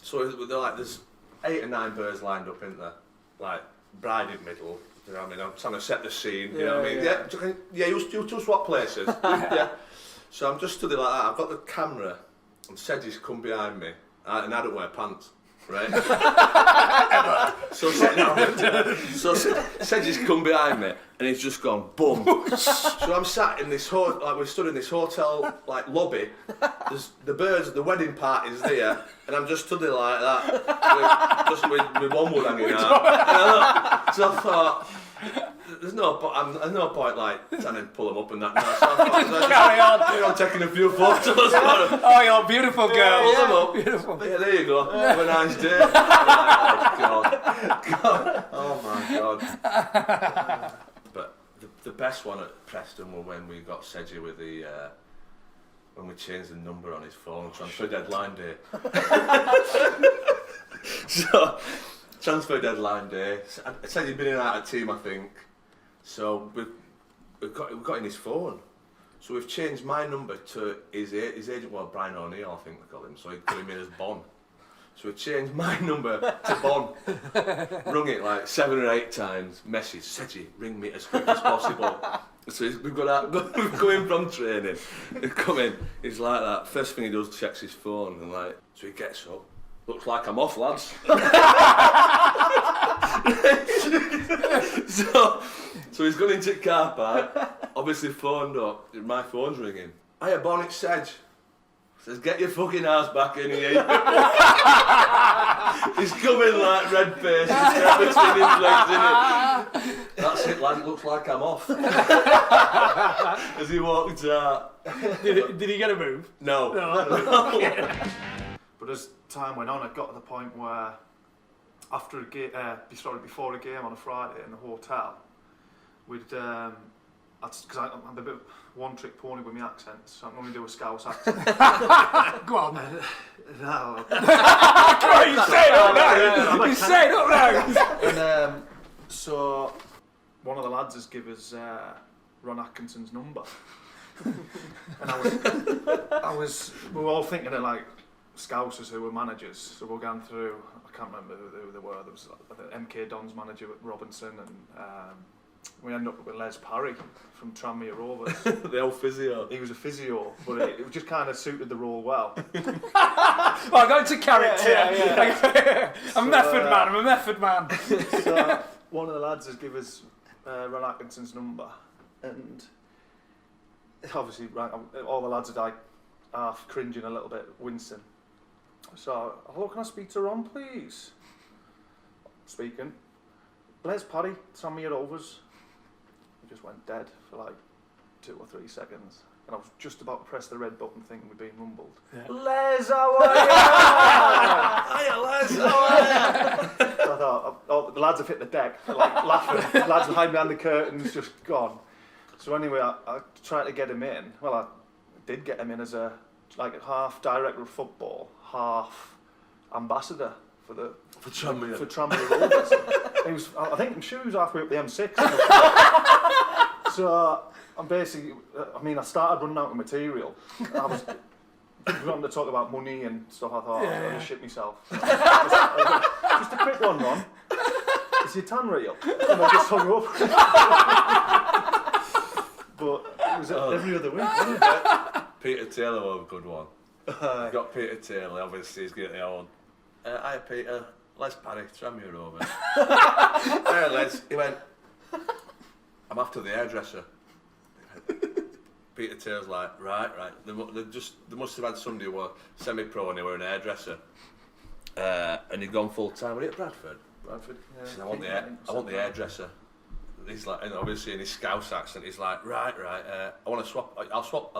So they're like, there's 8 or 9 birds lined up, isn't there? Like bride in middle. You know what I mean? I'm trying to set the scene. You know what I mean? Yeah. You two swap places. Yeah. So I'm just stood there like that. I've got the camera, and Sedge's come behind me, and I don't wear pants, right? So Sedge's come behind me, and he's just gone boom. So I'm sat in this we stood in this hotel like lobby. There's the birds, the wedding party's there, and I'm just stood there like that, with one wood hanging out. So I thought, there's no point like trying to pull them up and that. No, so I thought, Carry on. I'm taking a few photos. Oh, you're a beautiful girl. Pull them up. Beautiful. Yeah, there you go. Have a nice day. Oh my god. But the best one at Preston was when we got Sedgy with the when we changed the number on his phone, transfer deadline day. So transfer deadline day. I said he'd been in and out of team, I think. So we've got in his phone. So we've changed my number to his agent, well, Brian O'Neill, I think they call him. So he put him in as Bon. So we changed my number to Bon. Rung it like 7 or 8 times. Message, Sedgy, ring me as quick as possible. So we've got come in from training. He's come in. He's like that. First thing he does, checks his phone and like. So he gets up. Looks like I'm off, lads. So he's gone into the car park. Obviously phoned up. My phone's ringing. Hiya, Bon, it's Sedge. Says, get your fucking ass back in here. He's coming like red face. He's between his legs, isn't he? That's it, lad, it looks like I'm off. As he walked out. Did he get a move? No. But as time went on, it got to the point where after a game, before a game on a Friday in the hotel, we'd, because I'm a bit of one-trick pony with my accents, so I'm going to do a Scouse accent. Go on. No. Come on, you say it up now. You say it up now. And so one of the lads has given us Ron Atkinson's number, and we were all thinking of like Scousers who were managers, so we were going through. I can't remember who they were. There was the MK Don's manager with Robinson, and we ended up with Les Parry from Tranmere Rovers. The old physio. He was a physio, but it just kind of suited the role well. Well, I got into character. Yeah. I'm a method man. So one of the lads has given us Ron Atkinson's number, and obviously all the lads are like half cringing a little bit, wincing. So, hello, can I speak to Ron, please? Speaking. Les Parry, Tranmere Rovers. We just went dead for like 2 or 3 seconds. And I was just about to press the red button thinking we're being rumbled. Yeah. Les, how are you? Hiya, Les, how are you? So I thought, oh, the lads have hit the deck. They're like laughing. The lads behind behind the curtains just gone. So anyway, I tried to get him in. Well, I did get him in as a half director of football, half ambassador for Tranmere Rovers. He was, I'm sure he was halfway up the M6. So I'm basically, I started running out of material. I was wanting to talk about money and stuff. I thought, I'm going to shit myself. Just a quick one, Ron. Is your tan real? And I just hung up. But it was every other week, wasn't it? Peter Taylor was a good one. You got Peter Taylor, obviously he's getting the old. Hi Peter, Les Parry, Tranmere Rovers. Hey Les, he went, I'm after the hairdresser. Peter Taylor's like, right. They must have had somebody who was semi-pro and they were an hairdresser. And he'd gone full time. Were he at Bradford? Bradford, yeah. Said, I want the hairdresser. He's like, and obviously in his Scouse accent, he's like, right. I want to swap. I'll swap.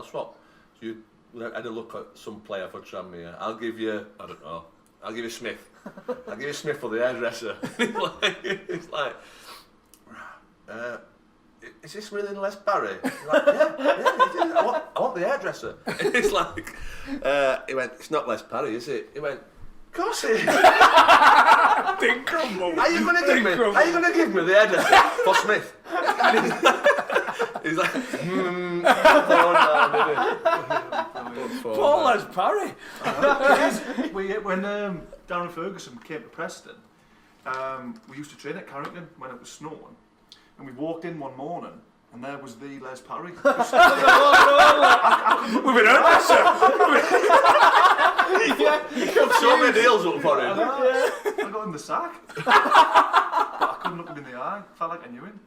So you had a look at some player for Tranmere. I'll give you, I don't know. I'll give you Smith. I'll give you Smith for the hairdresser. He's like, is this really Les Parry? He's like, yeah, it is. I want the hairdresser. He's like, he went, it's not Les Parry, is it? He went, of course it is. Didn't crumble. Are you going to give me the hairdresser for Smith? He's like, Paul Les Parry. When Darren Ferguson came to Preston, we used to train at Carrington when it was snowing, and we walked in one morning and there was the Les Parry. We've been hairdresser. He got so many deals up for him. I got him the sack. But I couldn't look him in the eye. Felt like I knew him.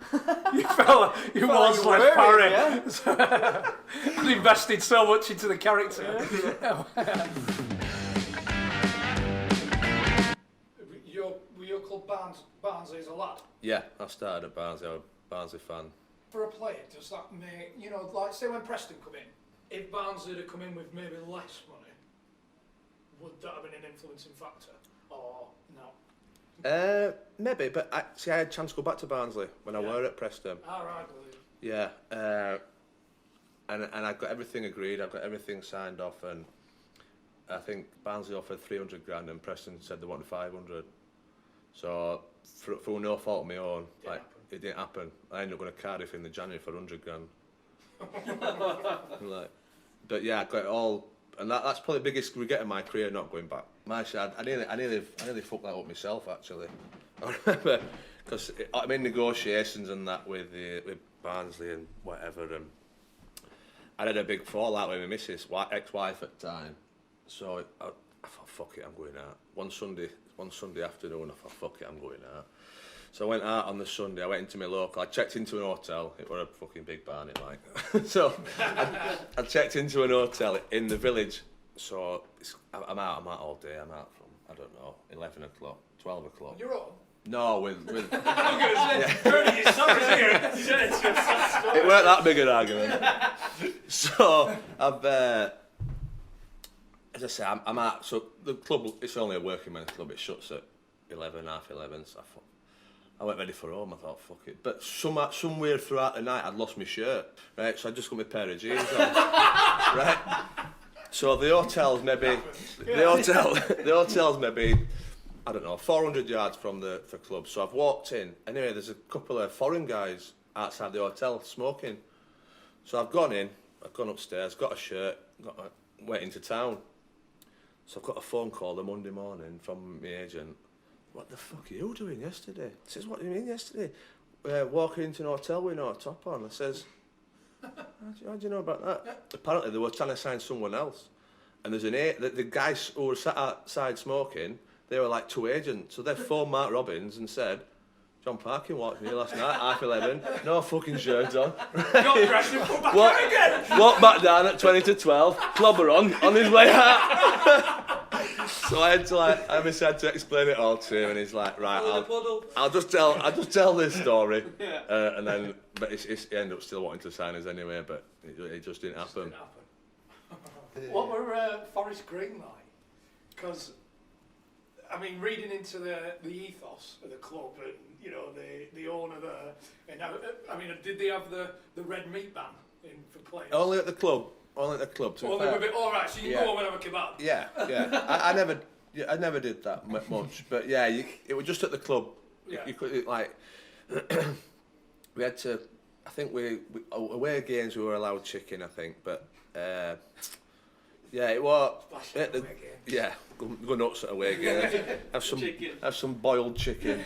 You was Les Parry. And invested so much into the character. Were your club Barnsley as a lad? Yeah, I started at Barnsley. I'm a Barnsley fan. For a player, does that make, like say when Preston come in, if Barnsley had come in with maybe less money, would that have been an influencing factor? Or no? Maybe, but I had a chance to go back to Barnsley when I were at Preston. All right, believe. Yeah, and I got everything agreed. I got everything signed off, and I think Barnsley offered 300 grand, and Preston said they wanted 500. So through no fault of my own, it didn't happen. I ended up going to Cardiff in the January for 100 grand. But yeah, I got it all, and that's probably the biggest regret of my career, not going back. I nearly fucked that up myself actually. I remember because I'm in negotiations and that with Barnsley and whatever, and I had a big fallout with my missus, ex-wife at the time. So I thought, fuck it, I'm going out. One Sunday afternoon, I thought, fuck it, I'm going out. So I went out on the Sunday, I went into my local, I checked into an hotel, it was a fucking big Barney like. So I checked into an hotel in the village, so I'm out all day, I'm out from, I don't know, 11 o'clock, 12 o'clock. On your own? No, with I'm going to say, Bernie, you're sorry here. it weren't that big an argument. So I've, as I say, I'm out. So the club, it's only a working men's club. It shuts at 11, half 11. So I went ready for home. I thought, fuck it. But somewhere throughout the night, I'd lost my shirt. Right, so I just got my pair of jeans on. Right. So the hotel's maybe the hotel's maybe, I don't know, 400 yards from the club. So I've walked in. Anyway, there's a couple of foreign guys outside the hotel smoking. So I've gone in. I've gone upstairs. Got a shirt. Went into town. So I've got a phone call the Monday morning from my agent. What the fuck are you doing yesterday? He says, what do you mean yesterday? Walking into an hotel with no top on. I says, how do you know about that? Apparently they were trying to sign someone else. And there's the guys who were sat outside smoking, they were like 2 agents. So they phoned Mark Robbins and said, John Parkin walked in here last night, half 11, no fucking shirt on. Got dressed and put back in again. Walked back down at 20 to 12, clobber on his way out. So I had to explain it all to him, and he's like, right, I'll just tell this story, and then, but he ended up still wanting to sign us anyway, but it just didn't happen. What were Forest Green like? Because, I mean, reading into the ethos of the club, and you know the owner there, and I mean, did they have the red meat ban in for players? Only at the club. Only at the club. To Only with it. All right, so you can go home and have a kebab. Yeah. I never did that much, but yeah, it was just at the club. Yeah. You could like we had to. I think we away games we were allowed chicken. I think, but yeah, it was. Yeah, go nuts at away games. have some boiled chicken.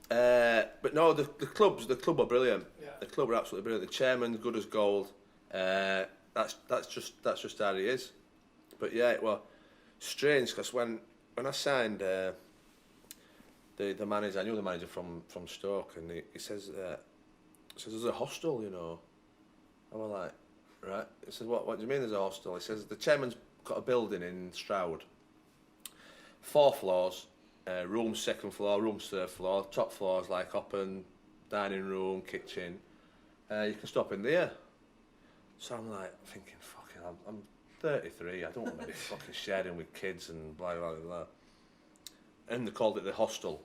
But no, the club are brilliant. Yeah. The club are absolutely brilliant. The chairman's good as gold. That's just how he is. But yeah, it was strange because when I signed the manager, I knew the manager from Stoke, and he says there's a hostel, you know. I was like, right. He says, what do you mean there's a hostel? He says the chairman's got a building in Stroud, 4 floors, room 2nd floor, room 3rd floor, top floors like open dining room, kitchen. You can stop in there. So I'm like thinking, fucking, I'm 33, I don't want to be fucking sharing with kids and blah, blah, blah. And they called it the hostel.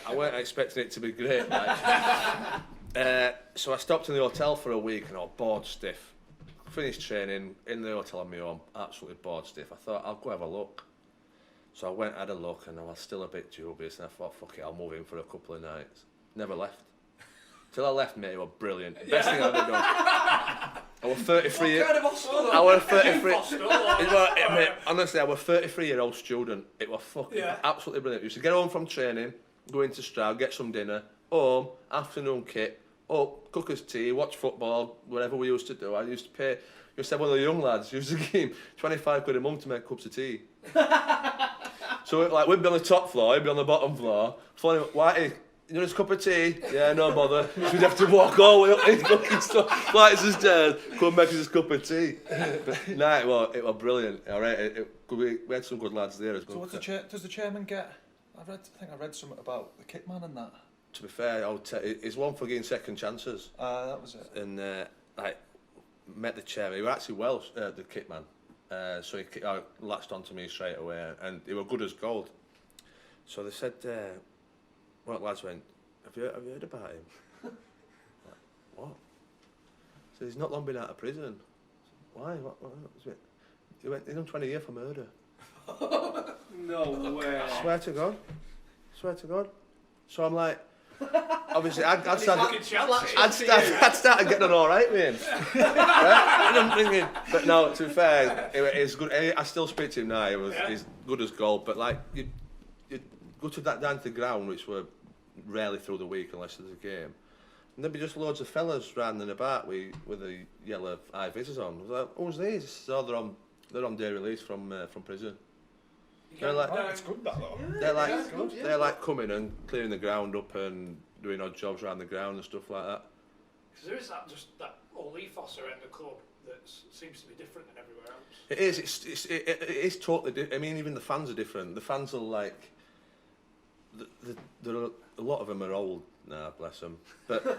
I weren't expecting it to be great. Like. So I stopped in the hotel for a week and I was bored stiff. Finished training in the hotel on my own, absolutely bored stiff. I thought, I'll go have a look. So I went, had a look, and I was still a bit dubious, and I thought, fuck it, I'll move in for a couple of nights. Never left. Till I left, mate, it was brilliant. Best thing I've ever done. I was 33. What kind of hostel? I was 33. Mate, honestly, I was a 33-year-old student. It was fucking absolutely brilliant. I used to get home from training, go into Stroud, get some dinner, home, afternoon kit, up, cook us tea, watch football, whatever we used to do. I used to have one of the young lads used to give him 25 quid a month to make cups of tea. So like we'd be on the top floor, he'd be on the bottom floor. Funny, Whitey, you know this cup of tea? Yeah, no bother. So we'd have to walk all the way up these fucking flights of stairs, come and make us this cup of tea. But nah, it was brilliant. All right, we had some good lads there as well. So does the chairman get? I think I read something about the kit man and that. To be fair, he's one for getting second chances. That was it. And I met the chairman. He was actually Welsh, the kit man. So he latched onto me straight away, and he were good as gold. So they said, one of the lads went, have you heard about him? Like, what? So he's not long been out of prison. Why? What was it? He went, he's done 20 years for murder. No way. Swear to God. So I'm like, obviously, I'd started getting on all right with him. Right? And I'm thinking, but no, to be fair, it's good. I still speak to him now. He's good as gold. But like, you go to down to the ground, which were rarely through the week unless there's a game, and there'd be just loads of fellas rounding about with the yellow eye visors on. I was like, who's these? So they're on day release from prison. They're like, it's good that though. They're like coming and clearing the ground up and doing odd jobs around the ground and stuff like that. Because there is that whole ethos around the club that seems to be different than everywhere else. It is. It is totally different. I mean, even the fans are different. The fans are like, a lot of them are old now, bless them. But they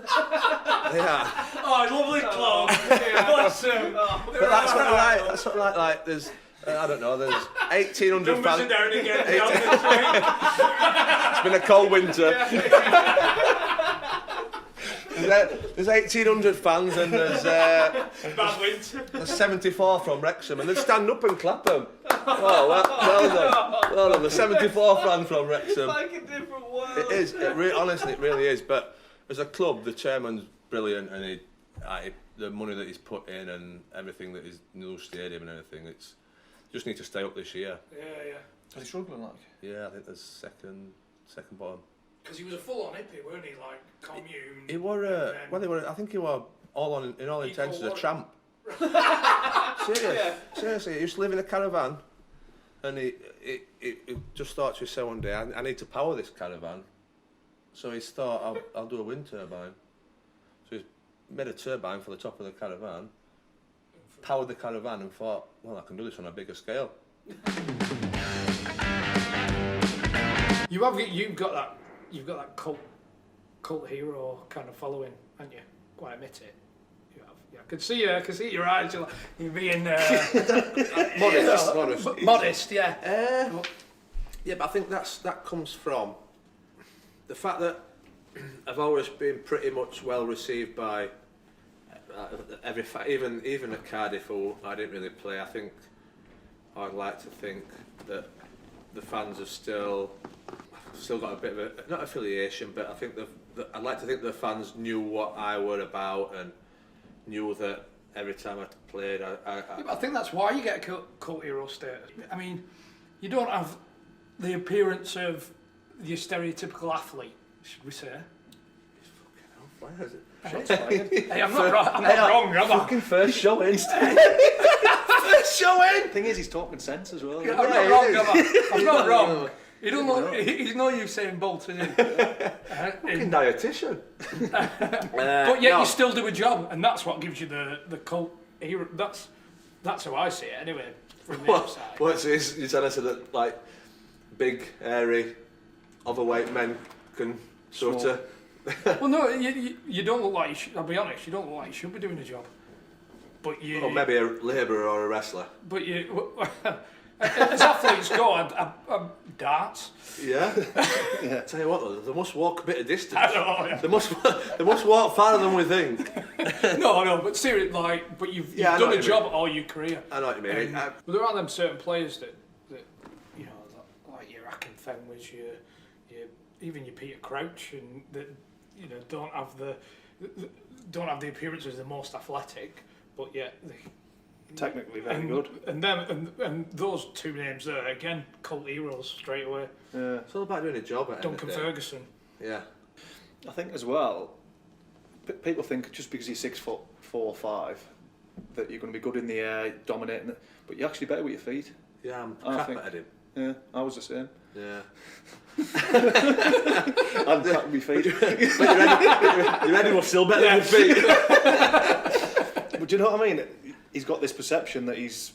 are. Oh, lovely club. Bless him. But that's what I like. That's what I like. There's, I don't know. There's 1,800 Numbers are fans. down again. It's been a cold winter. There's 1,800 fans and there's Bad winter. there's 74 from Wrexham, and they stand up and clap them. Oh, well done. Well done. There's 74 fans from Wrexham. It's like a different world. It is. Honestly, it really is. But as a club, the chairman's brilliant, and the money that he's put in and everything that his new stadium and everything, it's just need to stay up this year. Yeah. Is he struggling like? Yeah, I think there's second bottom. Because he was a full-on hippie, weren't he? Like commune. He were. Well, they were. I think he were in all intents a tramp. Seriously, he used to live in a caravan, and he just thought to himself one day, I need to power this caravan. So he thought, I'll do a wind turbine. So he made a turbine for the top of the caravan, powered the caravan, and thought, well, I can do this on a bigger scale. You've got that cult hero kind of following, haven't you? Go on, admit it. You have. Yeah, I can see your eyes. You're being Modest. modest, yeah. Yeah, but I think that comes from the fact that I've always been pretty much well received by even at Cardiff, who I didn't really play. I'd like to think that the fans have still got a bit of a, not affiliation, but I think I'd like to think the fans knew what I were about and knew that every time I played, I think that's why you get cult hero status. I mean, you don't have the appearance of your stereotypical athlete, should we say? Why is it? Hey, I'm not wrong, am I? Fucking first showing. First showing! Thing is, he's talking sense as well. I'm not wrong, am I? I'm not wrong. You don't know, he's no use saying Bolton in. Fucking dietitian. But yet you still do a job, and that's what gives you the cult hero. That's how I see it, anyway, from the outside. What's this? You're trying to say that, like, big, hairy, overweight men can sort of... Well, no, you don't look like you should. I'll be honest, you don't look like you should be doing a job. But you... Or maybe a labourer or a wrestler. But you... As athletes go, I'm darts. Yeah? Yeah. Tell you what, though, they must walk a bit of distance. I know, yeah. They must walk farther than we think. No, but seriously, but you've done a job all your career. I know what you mean. But there are them certain players that you know, like your Akinfenwas, even your Peter Crouch, and that don't have the appearance as the most athletic, but yet technically very good. And those two names there again, cult heroes straight away. Yeah. It's all about doing a job at Duncan Ferguson. Yeah. I think as well, people think just because you're 6'4" or 5" that you're going to be good in the air, dominating, but you're actually better with your feet. Yeah, I'm crap at him. Yeah, I was the same. Yeah. I'm crap with my feet. But your head was still better than your feet. But do you know what I mean? He's got this perception that he's,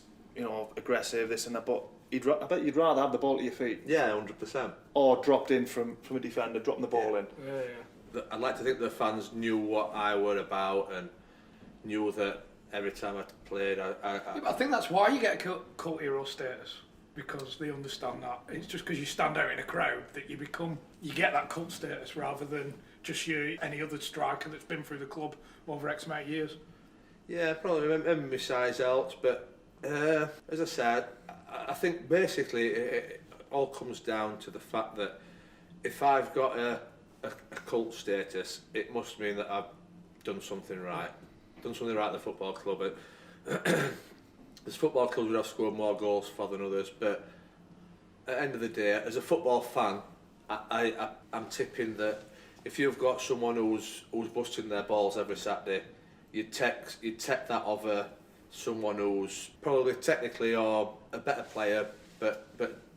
aggressive, this and that, but I bet you'd rather have the ball at your feet. Yeah, 100%. Or dropped in from a defender, dropping the ball in. Yeah. I'd like to think the fans knew what I were about and knew that every time I played, I think that's why you get cult hero status, because they understand that it's just because you stand out in a crowd that you get that cult status rather than just any other striker that's been through the club over X amount of years. Yeah, probably maybe my size helps, but as I said, I think basically it all comes down to the fact that if I've got a cult status, it must mean that I've done something right. Done something right at the football club. There's football clubs where I've scored more goals for than others, but at the end of the day, as a football fan, I'm tipping that if you've got someone who's busting their balls every Saturday, you'd take that over someone who's probably technically or a better player, but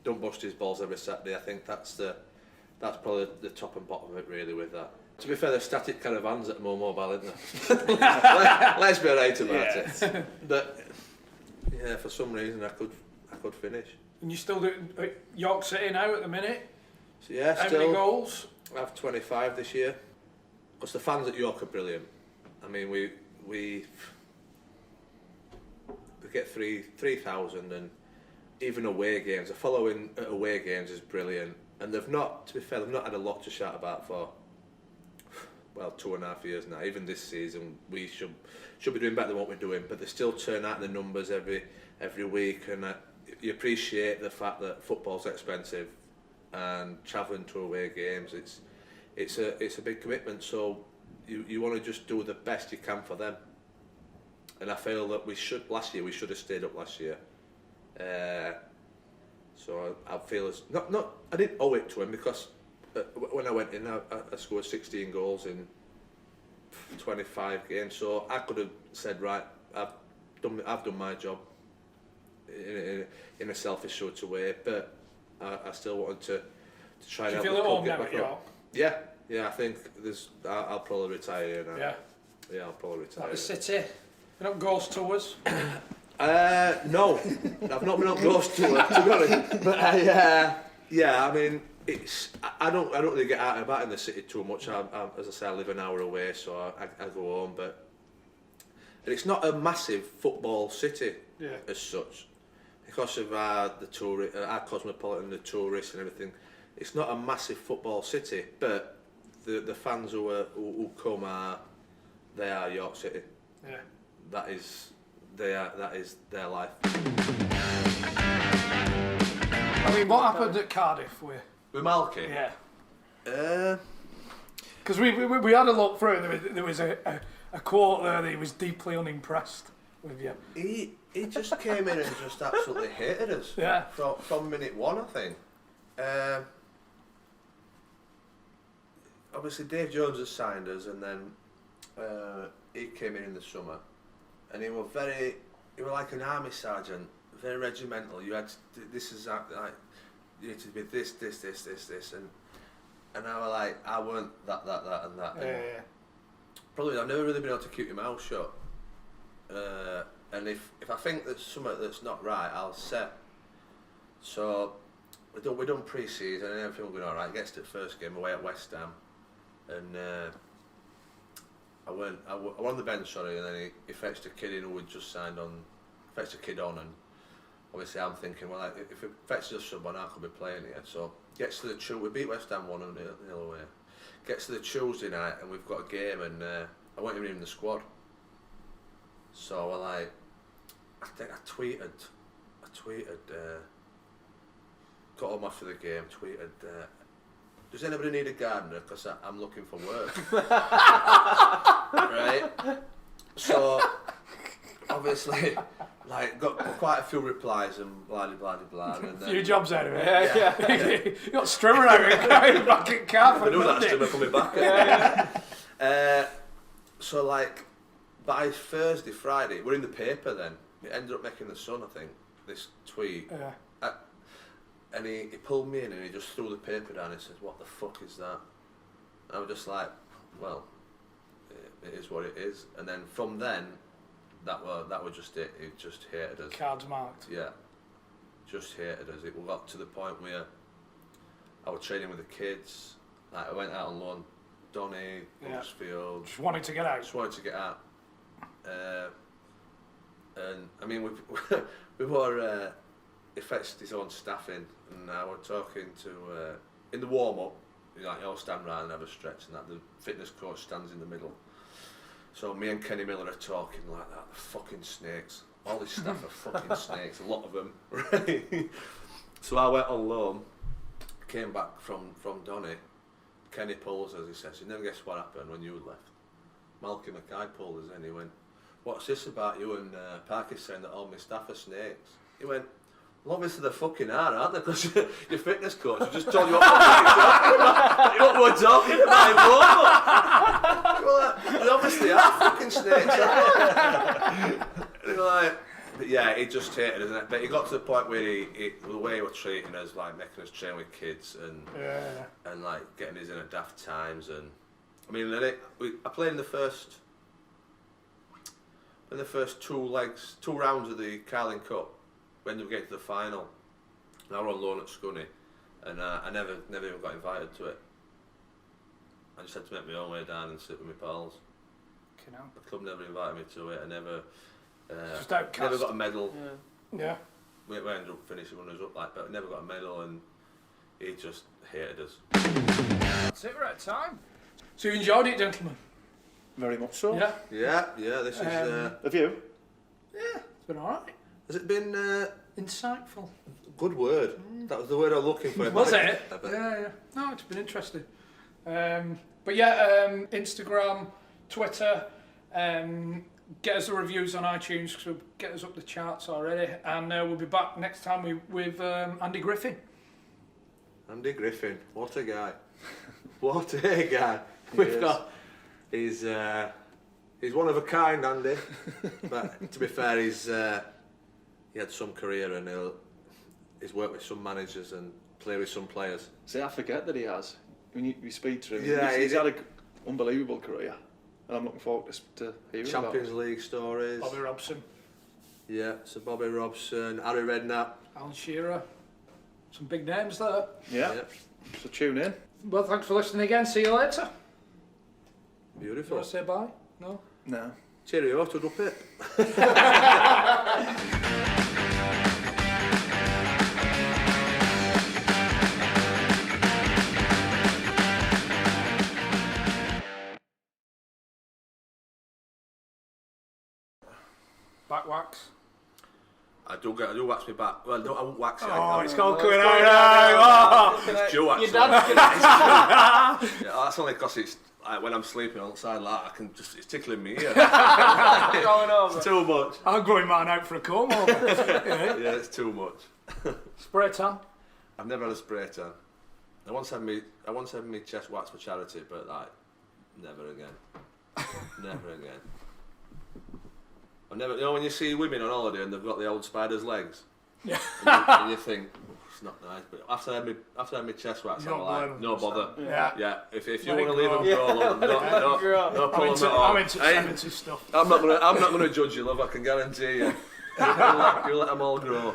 don't bust his balls every Saturday. I think that's probably the top and bottom of it really with that. To be fair, they're static caravans at more mobile, isn't they? Let's be right about it. But yeah, for some reason I could finish. And you still do York City now at the minute? So yeah, How still many goals? I have 25 this year. Because the fans at York are brilliant. I mean, we get 3,000, and even away games. The following at away games is brilliant, and they've not, to be fair, they've not had a lot to shout about for 2.5 years now. Even this season, we should be doing better than what we're doing, but they still turn out the numbers every week, and you appreciate the fact that football's expensive, and travelling to away games, it's a big commitment. So you want to just do the best you can for them. And I feel that we should have stayed up last year. So I feel as I didn't owe it to him, because when I went in, I scored 16 goals in 25 games. So I could have said, right, I've done my job in a selfish sort of way, but I still wanted to try and Do you help feel at home the club get now back at up. Yeah. I think I'll probably retire here now. Yeah, I'll probably retire. Like the City. You're not ghost tours. No, I've not been on ghost tour, to be honest. But I mean, I don't really get out and about in the city too much. As I say, I live an hour away, so I go home. But it's not a massive football city as such, because of our cosmopolitan, the tourists and everything. It's not a massive football city, but the fans who come they are York City. Yeah. That is their life. I mean, what happened at Cardiff with Malky? Yeah. Because we had a look through, and there was a quote there that he was deeply unimpressed with you. He just came in and just absolutely hated us. Yeah. From minute one, I think. Obviously, Dave Jones has signed us, and then he came in the summer, and he was like an army sergeant, very regimental. You had this is like you had to be this, and I was like, I weren't that, and that. Yeah. Probably I've never really been able to keep your mouth shut. And if I think there's something that's not right, I'll say. So we done pre-season and everything was going all right. Gets to the first game away at West Ham, and I went on the bench, sorry, and then he fetched a kid in who had just signed on, fetched a kid on, and obviously I'm thinking, well, like, if it fetches a sub on, I could be playing here. So gets to the we beat West Ham 1-0 away. Gets to the Tuesday night and we've got a game, and I wasn't even in the squad. So I tweeted, got home after the game, tweeted, does anybody need a gardener? Because I'm looking for work. Right? So, obviously, like, got quite a few replies and blah, blah, blah, blah. And a few jobs out of it. Yeah. You got Strimmer out of it, carrying back at Cardiff. I knew that Strimmer coming back. So, like, by Thursday, Friday, we're in the paper then. It ended up making the Sun, I think, this tweet. Yeah. And he pulled me in and he just threw the paper down and said, what the fuck is that? And I was just like, well, it is what it is. And then from then, that was just it. He just hated us. Cards marked. Yeah, just hated us. It got to the point where I was training with the kids. Like, I went out on loan, Donny, Huddersfield. Just wanted to get out. And I mean, we were. He fetched his own staff in, and I was talking to in the warm up. You know, you all stand round and have a stretch, and that the fitness coach stands in the middle. So me and Kenny Miller are talking like that. The fucking snakes. All his staff are fucking snakes. A lot of them. Right. So I went on loan. Came back from Donny. Kenny pulls us. He says, "You never guess what happened when you left." Malky Mackay pulled us in. He went, "What's this about you and Parkin saying that all my staff are snakes?" He went, "Well, obviously they're fucking hard, aren't they? Because your fitness coach just told you what we're talking about. Well, they obviously are fucking snakes, aren't they?" Like, but yeah, he just hated us. But he got to the point where the way he was treating us, like making us train with kids and like getting us in at daft times. And I mean, I played in the first two rounds of the Carling Cup. When we get to the final, and I was on loan at Scunny, and I never even got invited to it. I just had to make my own way down and sit with my pals. You know. The club never invited me to it. I never Just outcast. never got a medal. Yeah. We ended up finishing runners up, like, but we never got a medal, and he just hated us. That's it, we're out of time. So you enjoyed it, gentlemen? Very much so. Yeah. Yeah, this is. Have you? Yeah, it's been alright. Has it been Insightful. good word? That was the word I was looking for. Was it? Yeah. No, it's been interesting. But yeah, Instagram, Twitter, get us the reviews on iTunes because we'll get us up the charts already, and we'll be back next time with Andy Griffin. Andy Griffin, what a guy! What a guy! He's one of a kind, Andy. But to be fair, he had some career, and he's worked with some managers and played with some players. See, I forget that he has. When you speak to him, Yeah, he's had an unbelievable career, and I'm looking forward to hearing Champions about it. League stories. Bobby Robson, Yeah, so Bobby Robson, Harry Redknapp. Alan Shearer, some big names there. Yeah. So tune in. Well, thanks for listening again. See you later. You Beautiful. want to say bye? No? No. Cheerio, to up it. Back wax. I do wax me back. Well, no, I won't wax it. It's all coming out. It's Joe, actually. Your dad's gonna Yeah, that's only because it's like, when I'm sleeping outside, like, I can just, it's tickling me ear. going over. It's too much. I'm going mine out for a comb over. Yeah, it's too much. Spray tan. I've never had a spray tan. I once had me chest waxed for charity, but like, never again. Never again. I never. You know when you see women on holiday and they've got the old spider's legs, Yeah. and you think it's not nice. But after I had my chest waxed, I'm Don't like, blame no bother. Yeah. Yeah, if you Let it want to leave grow. them grow, Yeah, no problem at all. I'm into 70s stuff. I'm not gonna judge you, love. I can guarantee you. You'll let them all grow.